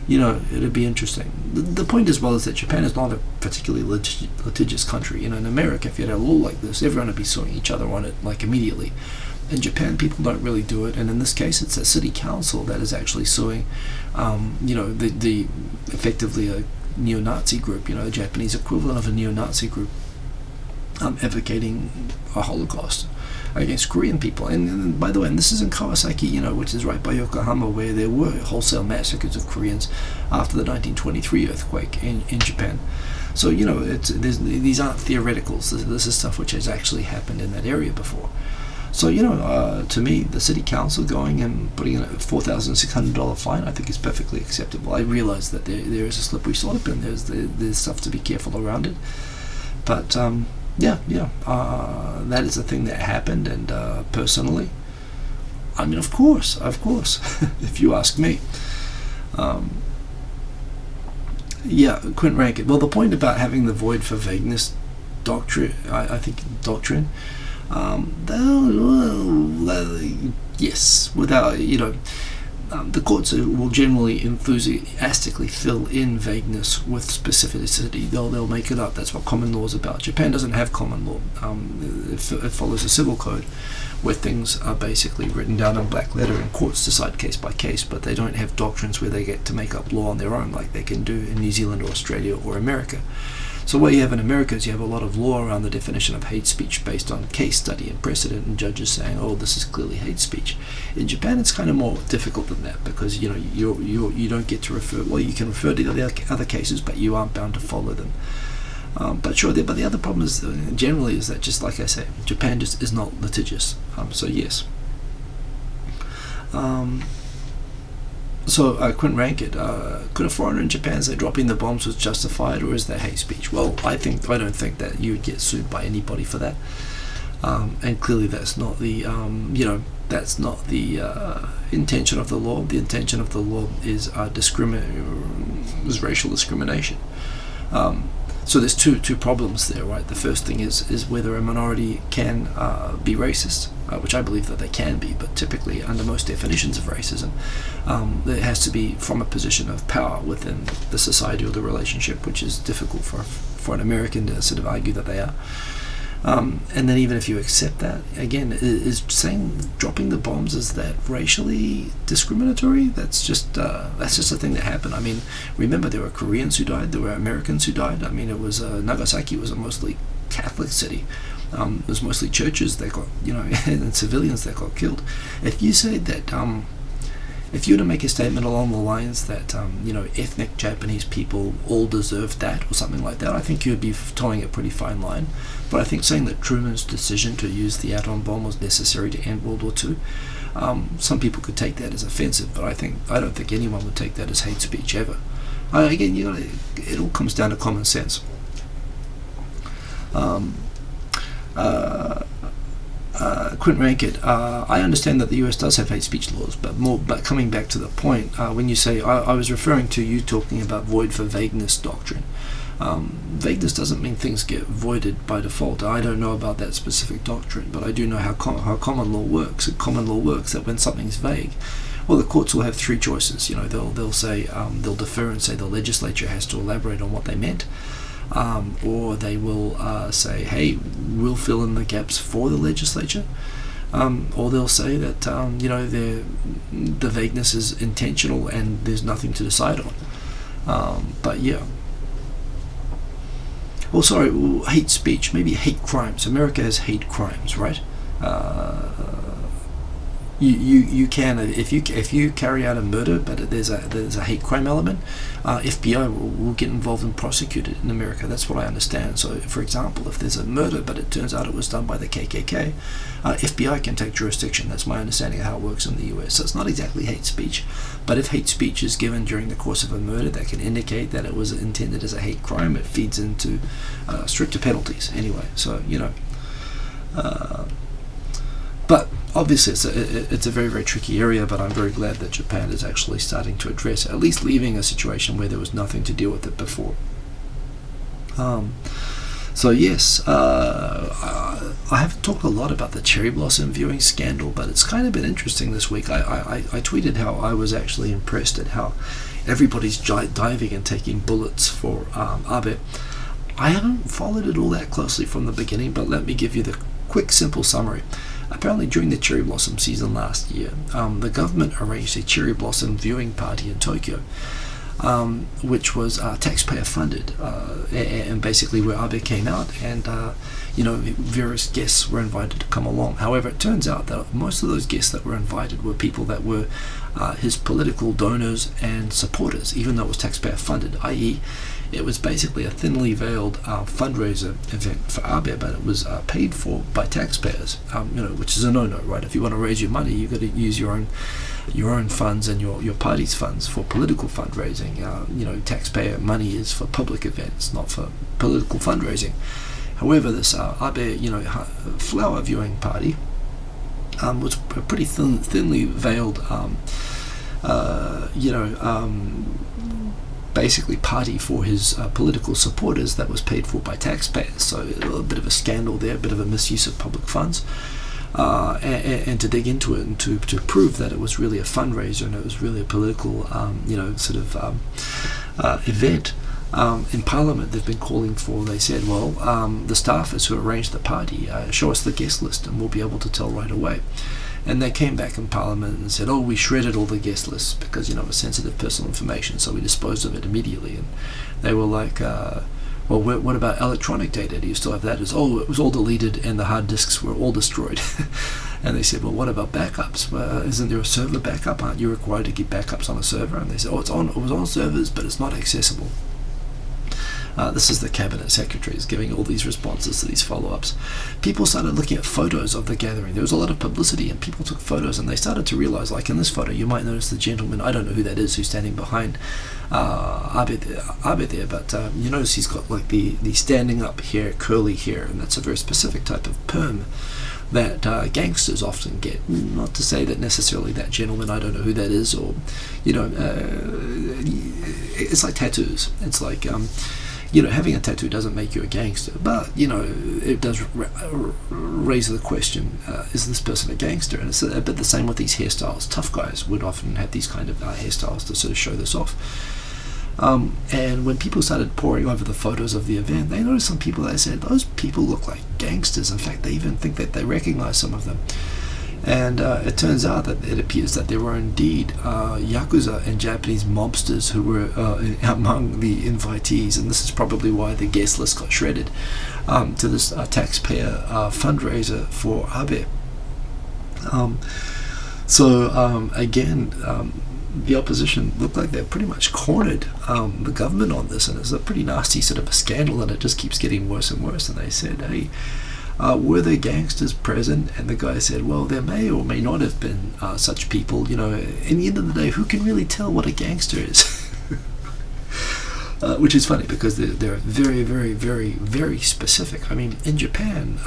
it'd be interesting. The point as well is that Japan is not a particularly litigious country. In America, if you had a law like this, everyone would be suing each other on it like immediately. In Japan, people don't really do it, and in this case, it's a city council that is actually suing, the effectively a neo-Nazi group, the Japanese equivalent of a neo-Nazi group, advocating a Holocaust against Korean people. And by the way, and this is in Kawasaki, which is right by Yokohama, where there were wholesale massacres of Koreans after the 1923 earthquake in Japan. So these aren't theoreticals. This is stuff which has actually happened in that area before. So to me, the city council going and putting in a $4,600 fine, I think is perfectly acceptable. I realize that there is a slippery slope and there's stuff to be careful around it, but that is a thing that happened. And personally, I mean, of course, if you ask me. Quint Rankin. Well, the point about having the void for vagueness doctrine, I think doctrine. Yes, without the courts will generally enthusiastically fill in vagueness with specificity. They'll make it up. That's what common law is about. Japan doesn't have common law. It follows a civil code where things are basically written down in black letter and courts decide case by case, but they don't have doctrines where they get to make up law on their own like they can do in New Zealand or Australia or America. So what you have in America is you have a lot of law around the definition of hate speech based on case study and precedent, and judges saying, "Oh, this is clearly hate speech." In Japan, it's kind of more difficult than that because you don't get to refer. Well, you can refer to the other cases, but you aren't bound to follow them. But the other problem is generally is that, just like I say, Japan just is not litigious. So yes. Quint Rankit, could a foreigner in Japan say dropping the bombs was justified, or is that hate speech? Well, I don't think that you would get sued by anybody for that, and clearly that's not the intention of the law. The intention of the law is racial discrimination. So there's two problems there, right? The first thing is whether a minority can be racist, which I believe that they can be, but typically under most definitions of racism, it has to be from a position of power within the society or the relationship, which is difficult for an American to sort of argue that they are. And then even if you accept that, again, is saying dropping the bombs, is that racially discriminatory? That's just a thing that happened. I mean, remember, there were Koreans who died, there were Americans who died. I mean, it was Nagasaki was a mostly Catholic city. It was mostly churches that got, and civilians that got killed. If you say that, if you were to make a statement along the lines that, ethnic Japanese people all deserve that, or something like that, I think you would be towing a pretty fine line. But I think saying that Truman's decision to use the atom bomb was necessary to end World War II, some people could take that as offensive, but I don't think anyone would take that as hate speech ever. Again, it all comes down to common sense. Quint Rankit, I understand that the US does have hate speech laws, but coming back to the point, when you say, I was referring to you talking about void for vagueness doctrine. Vagueness doesn't mean things get voided by default. I don't know about that specific doctrine, but I do know how common law works. And common law works that when something's vague, well, the courts will have three choices. They'll say, they'll defer and say the legislature has to elaborate on what they meant. Or they will say, hey, we'll fill in the gaps for the legislature, or they'll say that the vagueness is intentional and there's nothing to decide on. Hate speech, maybe hate crimes. America has hate crimes, right? You can, if you carry out a murder, but there's a hate crime element, FBI will get involved and prosecute it in America. That's what I understand. So, for example, if there's a murder, but it turns out it was done by the KKK, FBI can take jurisdiction. That's my understanding of how it works in the US. So it's not exactly hate speech, but if hate speech is given during the course of a murder that can indicate that it was intended as a hate crime, it feeds into stricter penalties anyway. So, but obviously it's a very, very tricky area, but I'm very glad that Japan is actually starting to address it, at least leaving a situation where there was nothing to deal with it before. So yes, I haven't talked a lot about the cherry blossom viewing scandal, but it's kind of been interesting this week. I tweeted how I was actually impressed at how everybody's diving and taking bullets for Abe. I haven't followed it all that closely from the beginning, but let me give you the quick, simple summary. Apparently, during the cherry blossom season last year, the government arranged a cherry blossom viewing party in Tokyo, which was taxpayer funded, and basically where Abe came out, and various guests were invited to come along. However, it turns out that most of those guests that were invited were people that were his political donors and supporters, even though it was taxpayer funded, i.e. it was basically a thinly veiled fundraiser event for Abe, but it was paid for by taxpayers, which is a no-no, right? If you want to raise your money, you've got to use your own funds and your party's funds for political fundraising. Taxpayer money is for public events, not for political fundraising. However, this Abe, flower viewing party was a pretty thinly veiled, basically party for his political supporters that was paid for by taxpayers. So a bit of a scandal there, a bit of a misuse of public funds. And to dig into it and to prove that it was really a fundraiser and it was really a political, event. In Parliament, they've been calling for, they said, well, the staffers who arranged the party, show us the guest list and we'll be able to tell right away. And they came back in Parliament and said, we shredded all the guest lists because, it was sensitive personal information, so we disposed of it immediately. And they were like, what about electronic data? Do you still have that? It was all deleted and the hard disks were all destroyed. And they said, well, what about backups? Isn't there a server backup? Aren't you required to keep backups on a server? And they said, it was on servers, but it's not accessible. This is the cabinet secretaries giving all these responses to these follow-ups. People started looking at photos of the gathering. There was a lot of publicity and people took photos and they started to realize, like in this photo, you might notice the gentleman, I don't know who that is, who's standing behind Abe there, but you notice he's got like the standing up hair, curly hair, and that's a very specific type of perm that gangsters often get. Not to say that necessarily that gentleman, I don't know who that is, or it's like tattoos. It's like having a tattoo doesn't make you a gangster, but it does raise the question: is this person a gangster? And it's a bit the same with these hairstyles. Tough guys would often have these kind of hairstyles to sort of show this off. And when people started poring over the photos of the event, they noticed some people that said those people look like gangsters. In fact, they even think that they recognize some of them. And it turns out that it appears that there were indeed Yakuza and Japanese mobsters who were among the invitees, and this is probably why the guest list got shredded to this taxpayer fundraiser for Abe. Again, the opposition looked like they're pretty much cornered the government on this, and it's a pretty nasty sort of a scandal, and it just keeps getting worse and worse. And they said, hey, were there gangsters present? And the guy said, well, there may or may not have been such people. In the end of the day, who can really tell what a gangster is? Which is funny because they're very, very, very, very specific. I mean, in Japan,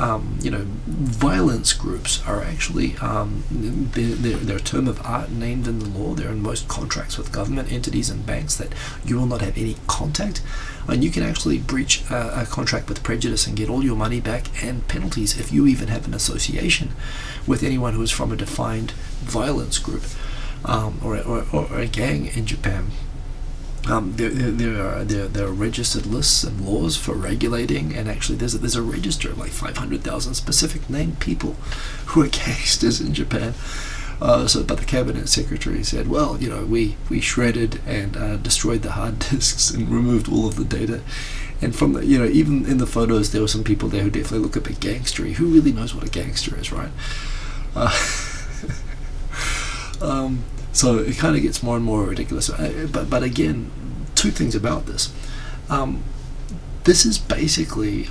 violence groups are actually they're a term of art named in the law. They're in most contracts with government entities and banks that you will not have any contact. And you can actually breach a contract with prejudice and get all your money back and penalties if you even have an association with anyone who is from a defined violence group or a gang in Japan. There are registered lists and laws for regulating, and actually there's a register of like 500,000 specific named people who are gangsters in Japan. But the cabinet secretary said, well, we shredded and destroyed the hard disks and removed all of the data. And from the, even in the photos, there were some people there who definitely look a bit gangstery. Who really knows what a gangster is, right? So it kind of gets more and more ridiculous. But again, two things about this. This is basically,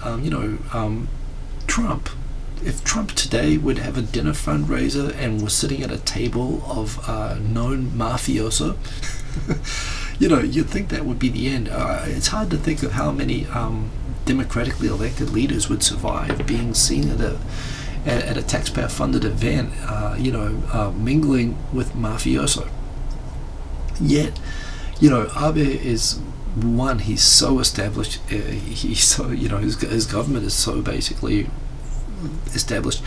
Trump. If Trump today would have a dinner fundraiser and was sitting at a table of known mafioso, you'd think that would be the end. It's hard to think of how many democratically elected leaders would survive being seen at a taxpayer-funded event, mingling with mafioso. Yet, Abe is one. He's so established. He's so his government is so basically established,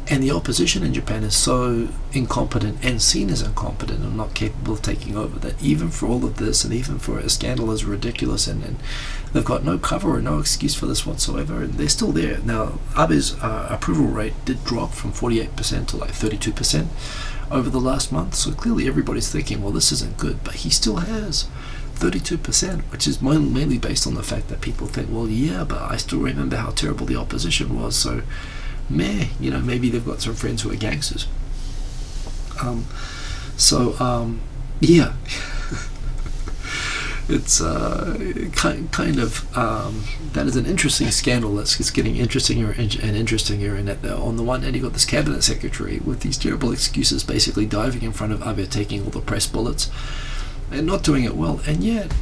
and the opposition in Japan is so incompetent and seen as incompetent and not capable of taking over that even for all of this, and even for a scandal as ridiculous, and they've got no cover or no excuse for this whatsoever, and they're still there. Now, Abe's approval rate did drop from 48% to like 32% over the last month, so clearly everybody's thinking, well, this isn't good, but he still has 32%, which is mainly based on the fact that people think, well, yeah, but I still remember how terrible the opposition was, so maybe they've got some friends who are gangsters. Yeah. It's kind of that is an interesting scandal that's just getting interestinger and interestinger, and that on the one hand you got this cabinet secretary with these terrible excuses, basically diving in front of Abe, taking all the press bullets and not doing it well, and yet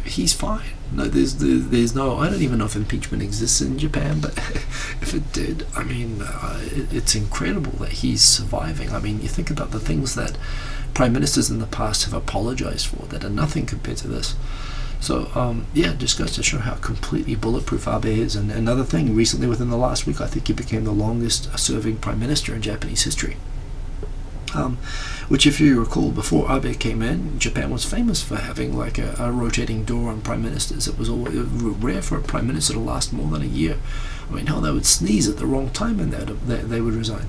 he's fine. No, there's no, I don't even know if impeachment exists in Japan, but if it did, I mean, it's incredible that he's surviving. I mean, you think about the things that prime ministers in the past have apologized for that are nothing compared to this. So, just goes to show how completely bulletproof Abe is. And another thing, recently within the last week, I think he became the longest serving prime minister in Japanese history. Which, if you recall, before Abe came in, Japan was famous for having like a rotating door on prime ministers. It was rare for a prime minister to last more than a year. I mean, hell, they would sneeze at the wrong time and they would resign.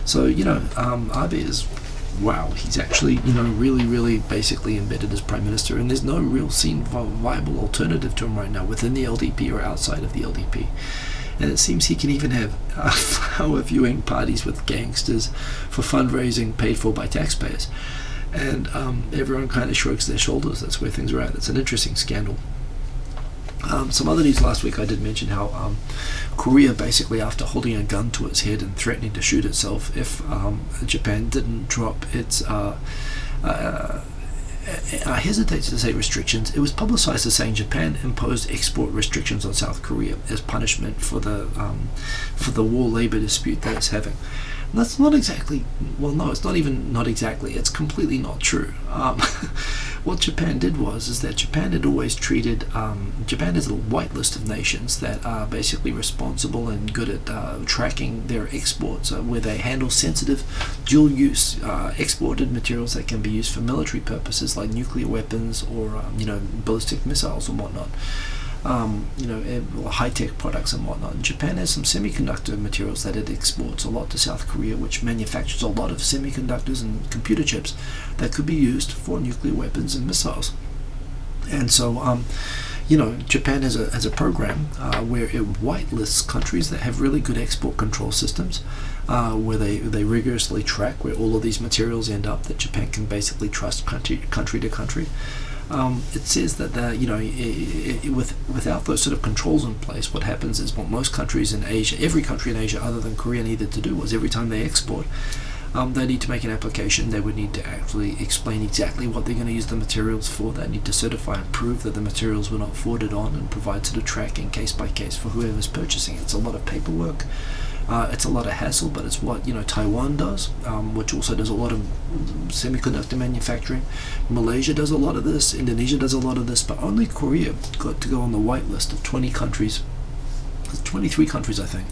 So, Abe is, wow, he's actually, really, really basically embedded as prime minister, and there's no real viable alternative to him right now within the LDP or outside of the LDP. And it seems he can even have flower viewing parties with gangsters for fundraising paid for by taxpayers. And everyone kind of shrugs their shoulders. That's where things are at. It's an interesting scandal. Some other news last week, I did mention how Korea, basically after holding a gun to its head and threatening to shoot itself if Japan didn't drop its I hesitate to say restrictions. It was publicized as saying Japan imposed export restrictions on South Korea as punishment for the war labor dispute that it's having. And that's not exactly, well, no, it's not even not exactly. It's completely not true. What Japan did is that Japan had always treated, Japan is a whitelist of nations that are basically responsible and good at tracking their exports, where they handle sensitive, dual-use exported materials that can be used for military purposes like nuclear weapons or, ballistic missiles and whatnot. High-tech products and whatnot. And Japan has some semiconductor materials that it exports a lot to South Korea, which manufactures a lot of semiconductors and computer chips that could be used for nuclear weapons and missiles. And so, Japan has a program where it whitelists countries that have really good export control systems, where they rigorously track where all of these materials end up, that Japan can basically trust country to country. It says that without those sort of controls in place, what happens is what most countries in Asia, every country in Asia other than Korea, needed to do was every time they export, they need to make an application. They would need to actually explain exactly what they're going to use the materials for. They need to certify and prove that the materials were not forwarded on, and provide sort of tracking case by case for whoever's purchasing it. It's a lot of paperwork. It's a lot of hassle, but it's what Taiwan does, which also does a lot of semiconductor manufacturing. Malaysia does a lot of this. Indonesia does a lot of this, but only Korea got to go on the white list of 20 countries. 23 countries, I think,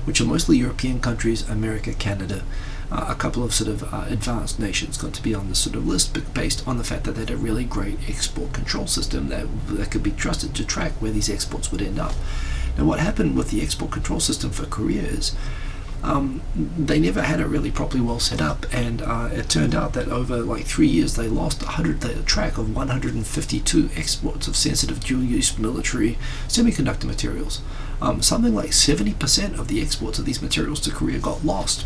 which are mostly European countries, America, Canada. A couple of sort of advanced nations got to be on this sort of list, but based on the fact that they had a really great export control system that could be trusted to track where these exports would end up. Now, what happened with the export control system for Korea is they never had it really properly well set up, and it turned out that over like 3 years they lost the track of 152 exports of sensitive dual-use military semiconductor materials. Something like 70% of the exports of these materials to Korea got lost,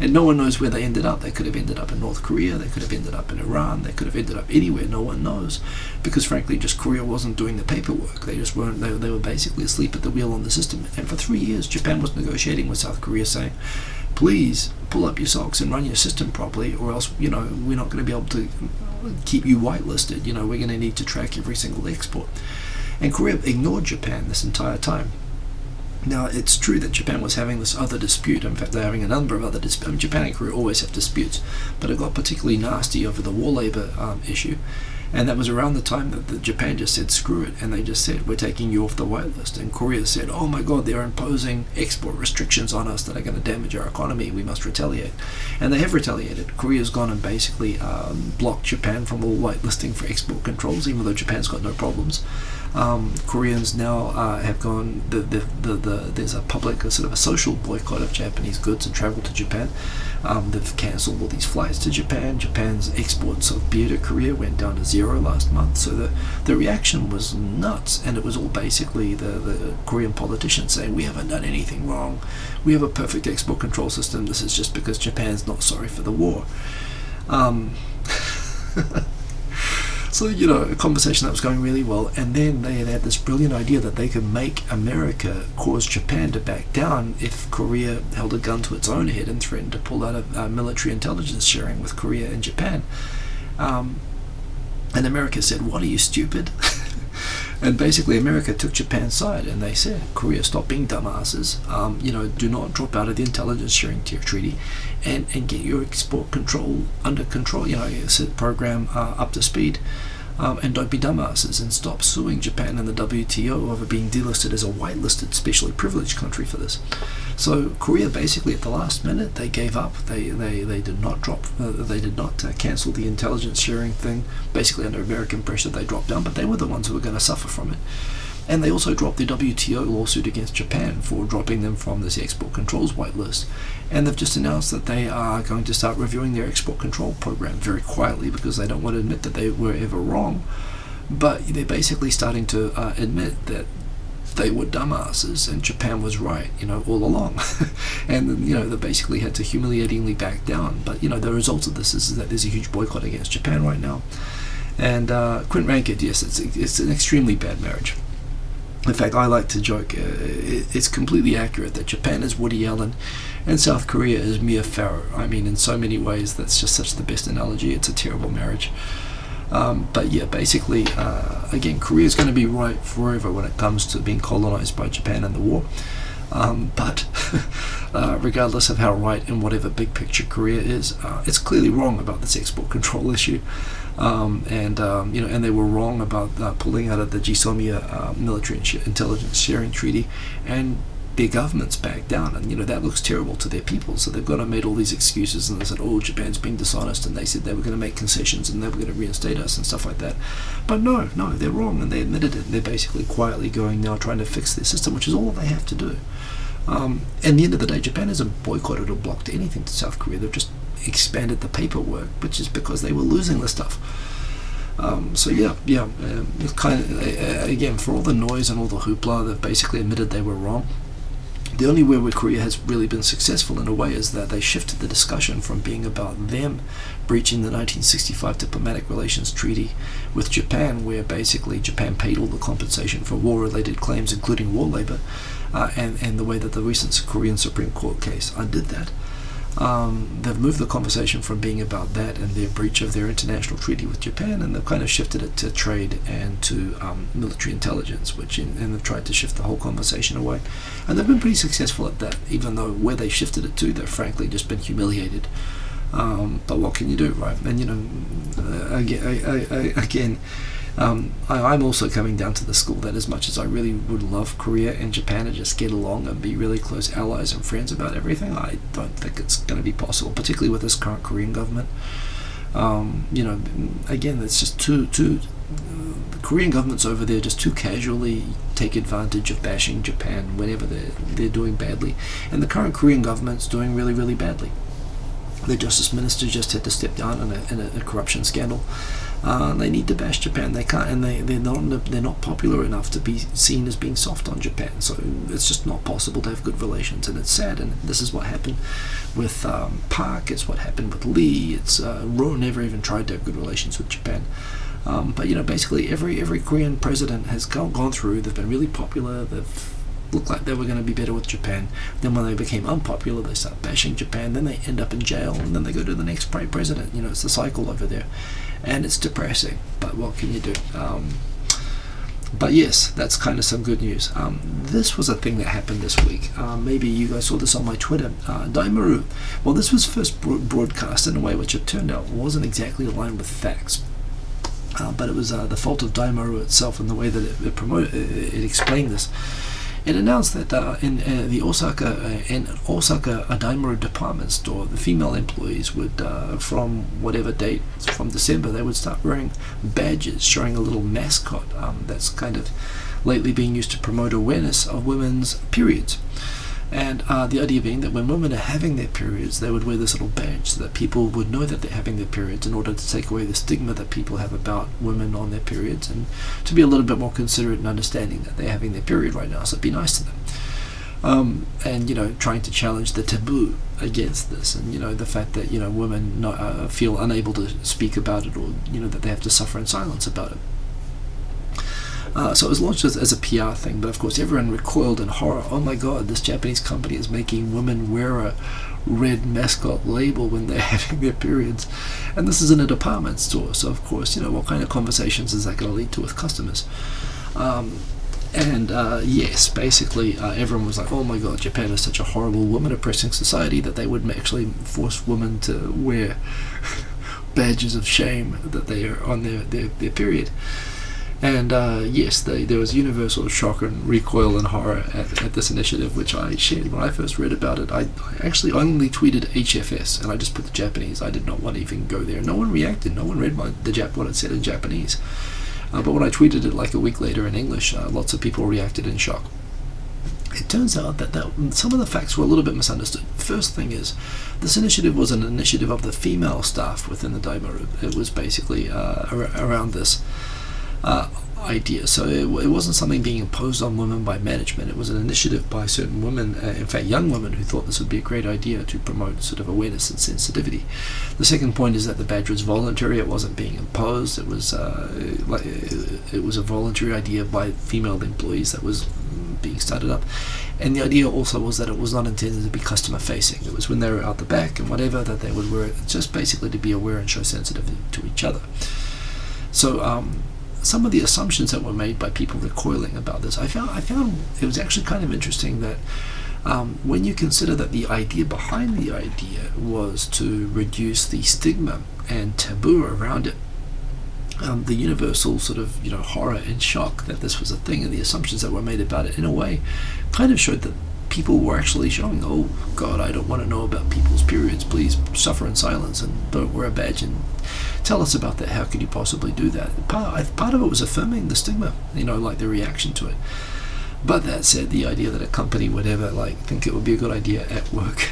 and no one knows where they ended up. They could have ended up in North Korea, they could have ended up in Iran, they could have ended up anywhere. No one knows, because frankly, just Korea wasn't doing the paperwork. They just weren't. They were basically asleep at the wheel on the system. And for 3 years, Japan was negotiating with South Korea, saying, "Please pull up your socks and run your system properly, or else, we're not going to be able to keep you whitelisted. We're going to need to track every single export." And Korea ignored Japan this entire time. Now, it's true that Japan was having this other dispute. In fact, they're having a number of other disputes. I mean, Japan and Korea always have disputes, but it got particularly nasty over the war labor issue. And that was around the time that Japan just said screw it, and they just said we're taking you off the whitelist. And Korea said, oh my god, they're imposing export restrictions on us that are going to damage our economy, we must retaliate. And they have retaliated. Korea's gone and basically blocked Japan from all whitelisting for export controls, even though Japan's got no problems. Koreans now have gone, there's a public, sort of a social boycott of Japanese goods and travel to Japan. They've cancelled all these flights to Japan. Japan's exports of beer to Korea went down to 0 last month. So the reaction was nuts, and it was all basically the Korean politicians saying, we haven't done anything wrong. We have a perfect export control system. This is just because Japan's not sorry for the war. So, a conversation that was going really well, and then they had this brilliant idea that they could make America cause Japan to back down if Korea held a gun to its own head and threatened to pull out of military intelligence sharing with Korea and Japan. And America said, what, are you stupid? And basically America took Japan's side, and they said, Korea, stop being dumbasses, do not drop out of the intelligence sharing treaty, and get your export control under control, set program up to speed, and don't be dumbasses, and stop suing Japan and the WTO over being delisted as a whitelisted, specially privileged country for this. So Korea basically at the last minute, they gave up. They did not cancel the intelligence sharing thing. Basically under American pressure they dropped down, but they were the ones who were going to suffer from it. And they also dropped the WTO lawsuit against Japan for dropping them from this export controls whitelist. And they've just announced that they are going to start reviewing their export control program very quietly, because they don't want to admit that they were ever wrong. But they're basically starting to admit that they were dumbasses and Japan was right, all along. And, they basically had to humiliatingly back down. But, the result of this is that there's a huge boycott against Japan right now. And Quint Ranked, yes, it's an extremely bad marriage. In fact, I like to joke, it's completely accurate that Japan is Woody Allen and South Korea is Mia Farrow. I mean, in so many ways, that's just such the best analogy. It's a terrible marriage. But yeah, basically, again, Korea is going to be right forever when it comes to being colonized by Japan and the war. But regardless of how right in whatever big picture Korea is, it's clearly wrong about this export control issue. And they were wrong about pulling out of the GSOMIA military intelligence sharing treaty, and their governments backed down, and that looks terrible to their people. So they've gone and made all these excuses, and they said, oh, Japan's being dishonest, and they said they were going to make concessions and they were going to reinstate us and stuff like that. But no, they're wrong, and they admitted it, and they're basically quietly going now trying to fix their system, which is all they have to do. At the end of the day, Japan hasn't boycotted or blocked anything to South Korea. They've just expanded the paperwork, which is because they were losing the stuff. It's kind of, again, for all the noise and all the hoopla, they've basically admitted they were wrong. The only way where Korea has really been successful in a way is that they shifted the discussion from being about them breaching the 1965 diplomatic relations treaty with Japan, where basically Japan paid all the compensation for war-related claims, including war labor, and the way that the recent Korean Supreme Court case undid that. They've moved the conversation from being about that and their breach of their international treaty with Japan, and they've kind of shifted it to trade and to military intelligence, and they've tried to shift the whole conversation away. And they've been pretty successful at that, even though where they shifted it to, they've frankly just been humiliated. But what can you do, right? And I'm also coming down to the school that as much as I really would love Korea and Japan to just get along and be really close allies and friends about everything, I don't think it's going to be possible, particularly with this current Korean government. Again, it's just the Korean governments over there just too casually take advantage of bashing Japan whenever they're doing badly, and the current Korean government's doing really, really badly. The justice minister just had to step down in a corruption scandal. They need to bash Japan. They can't, and they're not popular enough to be seen as being soft on Japan. So it's just not possible to have good relations, and it's sad. And this is what happened with Park. It's what happened with Lee. It's Roh never even tried to have good relations with Japan. But basically every Korean president has gone through. They've been really popular. They've looked like they were going to be better with Japan. Then when they became unpopular, they start bashing Japan. Then they end up in jail, and then they go to the next president. It's the cycle over there, and it's depressing. But what can you do? But yes, that's kind of some good news. This was a thing that happened this week. Maybe you guys saw this on my Twitter. Daimaru. Well, this was first broadcast in a way which it turned out wasn't exactly aligned with facts. but it was the fault of Daimaru itself and the way that it explained this. It announced that in the Osaka a Daimaru department store, the female employees would, from whatever date, from December, they would start wearing badges showing a little mascot that's kind of lately being used to promote awareness of women's periods. And the idea being that when women are having their periods, they would wear this little badge so that people would know that they're having their periods, in order to take away the stigma that people have about women on their periods, and to be a little bit more considerate and understanding that they're having their period right now, so be nice to them. And trying to challenge the taboo against this, and the fact that women feel unable to speak about it, or that they have to suffer in silence about it. So it was launched as a PR thing, but of course everyone recoiled in horror. Oh my god, this Japanese company is making women wear a red mascot label when they're having their periods. And this is in a department store, so of course, what kind of conversations is that going to lead to with customers? Yes, basically everyone was like, oh my god, Japan is such a horrible woman-oppressing society that they would actually force women to wear badges of shame that they are on their period. And yes, there was universal shock and recoil and horror at this initiative, which I shared when I first read about it. I actually only tweeted HFS, and I just put the Japanese. I did not want to even go there. No one reacted. No one read what it said in Japanese. But when I tweeted it like a week later in English, lots of people reacted in shock. It turns out that some of the facts were a little bit misunderstood. First thing is, this initiative was an initiative of the female staff within the Daimaru. It was basically around this idea. So it wasn't something being imposed on women by management. It was an initiative by certain women, in fact young women, who thought this would be a great idea to promote sort of awareness and sensitivity. The second point is that the badge was voluntary. It wasn't being imposed. It was it was a voluntary idea by female employees that was being started up. And the idea also was that it was not intended to be customer facing. It was when they were out the back and whatever that they would wear it, just basically to be aware and show sensitivity to each other. So some of the assumptions that were made by people recoiling about this, I found it was actually kind of interesting that when you consider that the idea behind the idea was to reduce the stigma and taboo around it, the universal sort of horror and shock that this was a thing, and the assumptions that were made about it, in a way, kind of showed that people were actually showing, oh god, I don't want to know about people's periods, please suffer in silence and don't wear a badge and tell us about that. How could you possibly do that? Part of it was affirming the stigma, like the reaction to it. But that said, the idea that a company would ever think it would be a good idea at work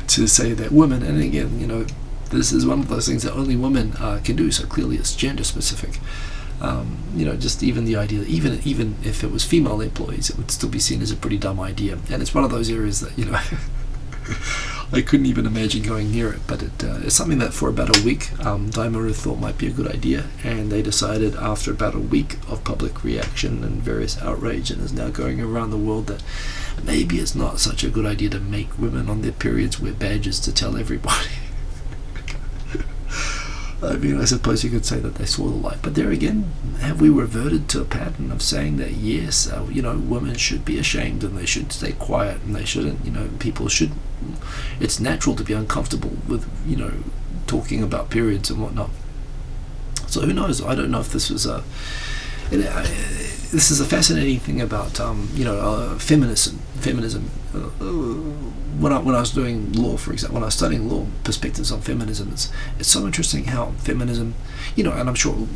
to say that women, and again, this is one of those things that only women can do, so clearly it's gender specific. Just even the idea that even if it was female employees, it would still be seen as a pretty dumb idea. And it's one of those areas that I couldn't even imagine going near it. But it's something that for about a week Daimaru thought might be a good idea, and they decided after about a week of public reaction and various outrage, and is now going around the world, that maybe it's not such a good idea to make women on their periods wear badges to tell everybody. I mean, I suppose you could say that they saw the light, but there again, have we reverted to a pattern of saying that yes, women should be ashamed and they should stay quiet and they shouldn't, people should, it's natural to be uncomfortable with, talking about periods and whatnot. So who knows? I don't know if this was this is a fascinating thing about feminism. When I was doing law, for example, when I was studying law, perspectives on feminism, it's so interesting how feminism, and I'm sure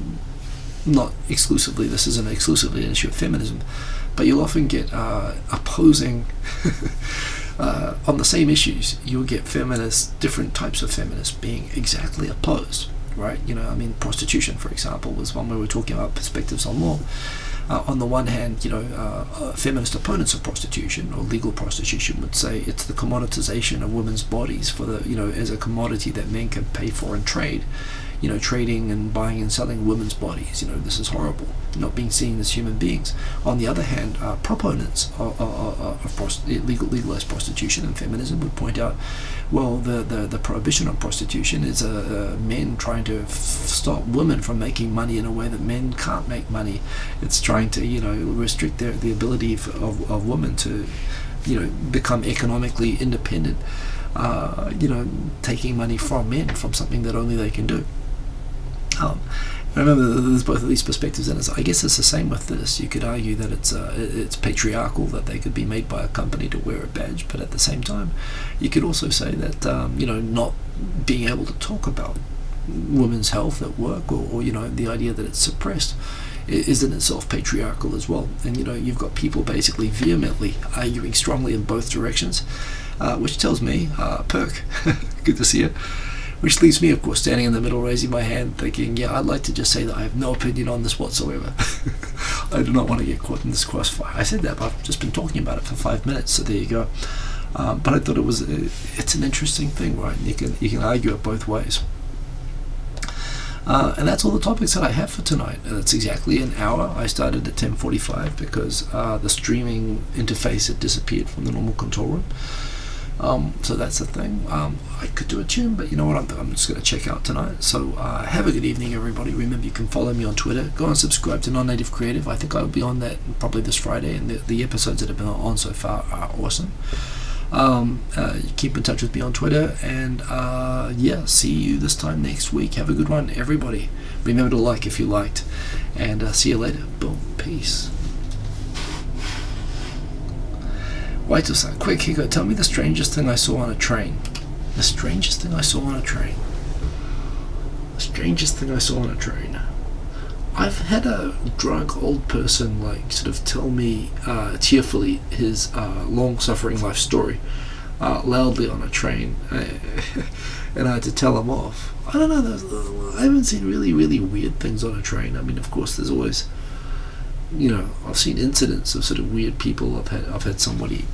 not exclusively, this isn't exclusively an issue of feminism, but you'll often get opposing on the same issues. You'll get different types of feminists being exactly opposed, right? Prostitution, for example, was one where we're talking about perspectives on law. On the one hand, feminist opponents of prostitution or legal prostitution would say it's the commoditization of women's bodies for as a commodity that men can pay for and trade. Trading and buying and selling women's bodies. This is horrible. Not being seen as human beings. On the other hand, proponents of legalized prostitution and feminism would point out, well, the prohibition on prostitution is men trying to stop women from making money in a way that men can't make money. It's trying to restrict the ability of women to become economically independent. Taking money from men, from something that only they can do. Remember, there's both of these perspectives, and I guess it's the same with this. You could argue that it's patriarchal, that they could be made by a company to wear a badge, but at the same time, you could also say that not being able to talk about women's health at work, or the idea that it's suppressed, is in itself patriarchal as well. And you've got people basically vehemently arguing strongly in both directions, which tells me, Perk, good to see you. Which leaves me, of course, standing in the middle, raising my hand, thinking, yeah, I'd like to just say that I have no opinion on this whatsoever. I do not want to get caught in this crossfire. I said that, but I've just been talking about it for 5 minutes, so there you go. But I thought it's an interesting thing, right? You can argue it both ways. And that's all the topics that I have for tonight. That's exactly an hour. I started at 10:45 because the streaming interface had disappeared from the normal control room. So that's the thing. I could do a tune, but you know what? I'm just going to check out tonight. So have a good evening, everybody. Remember, you can follow me on Twitter. Go and subscribe to Non-Native Creative. I think I'll be on that probably this Friday, and the episodes that have been on so far are awesome. Keep in touch with me on Twitter, and see you this time next week. Have a good one, everybody. Remember to like if you liked, and see you later. Boom. Peace. Waito-san, quick, Hiko, tell me the strangest thing I saw on a train. The strangest thing I saw on a train. The strangest thing I saw on a train. I've had a drunk old person sort of tell me tearfully his long-suffering life story loudly on a train, and I had to tell him off. I don't know, I haven't seen really, really weird things on a train. I mean, of course, there's always, I've seen incidents of sort of weird people. I've had somebody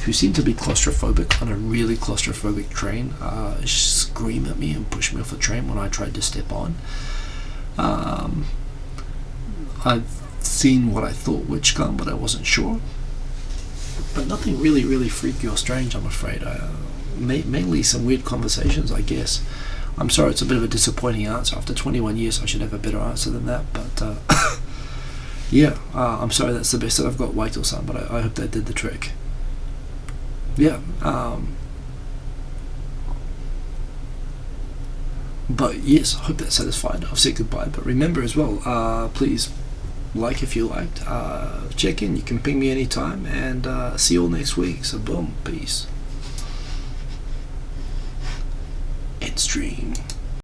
who seemed to be claustrophobic on a really claustrophobic train scream at me and push me off the train when I tried to step on. I've seen what I thought were scum, but I wasn't sure. But nothing really, really freaky or strange, I'm afraid. Mainly some weird conversations, I guess. I'm sorry, it's a bit of a disappointing answer. After 21 years, I should have a better answer than that. But I'm sorry, that's the best that I've got, Waito-san. But I hope that did the trick. Yeah. But yes, I hope that's satisfied. I've said goodbye. But remember as well, please like if you liked. Check in. You can ping me anytime. And see you all next week. So boom. Peace. End stream.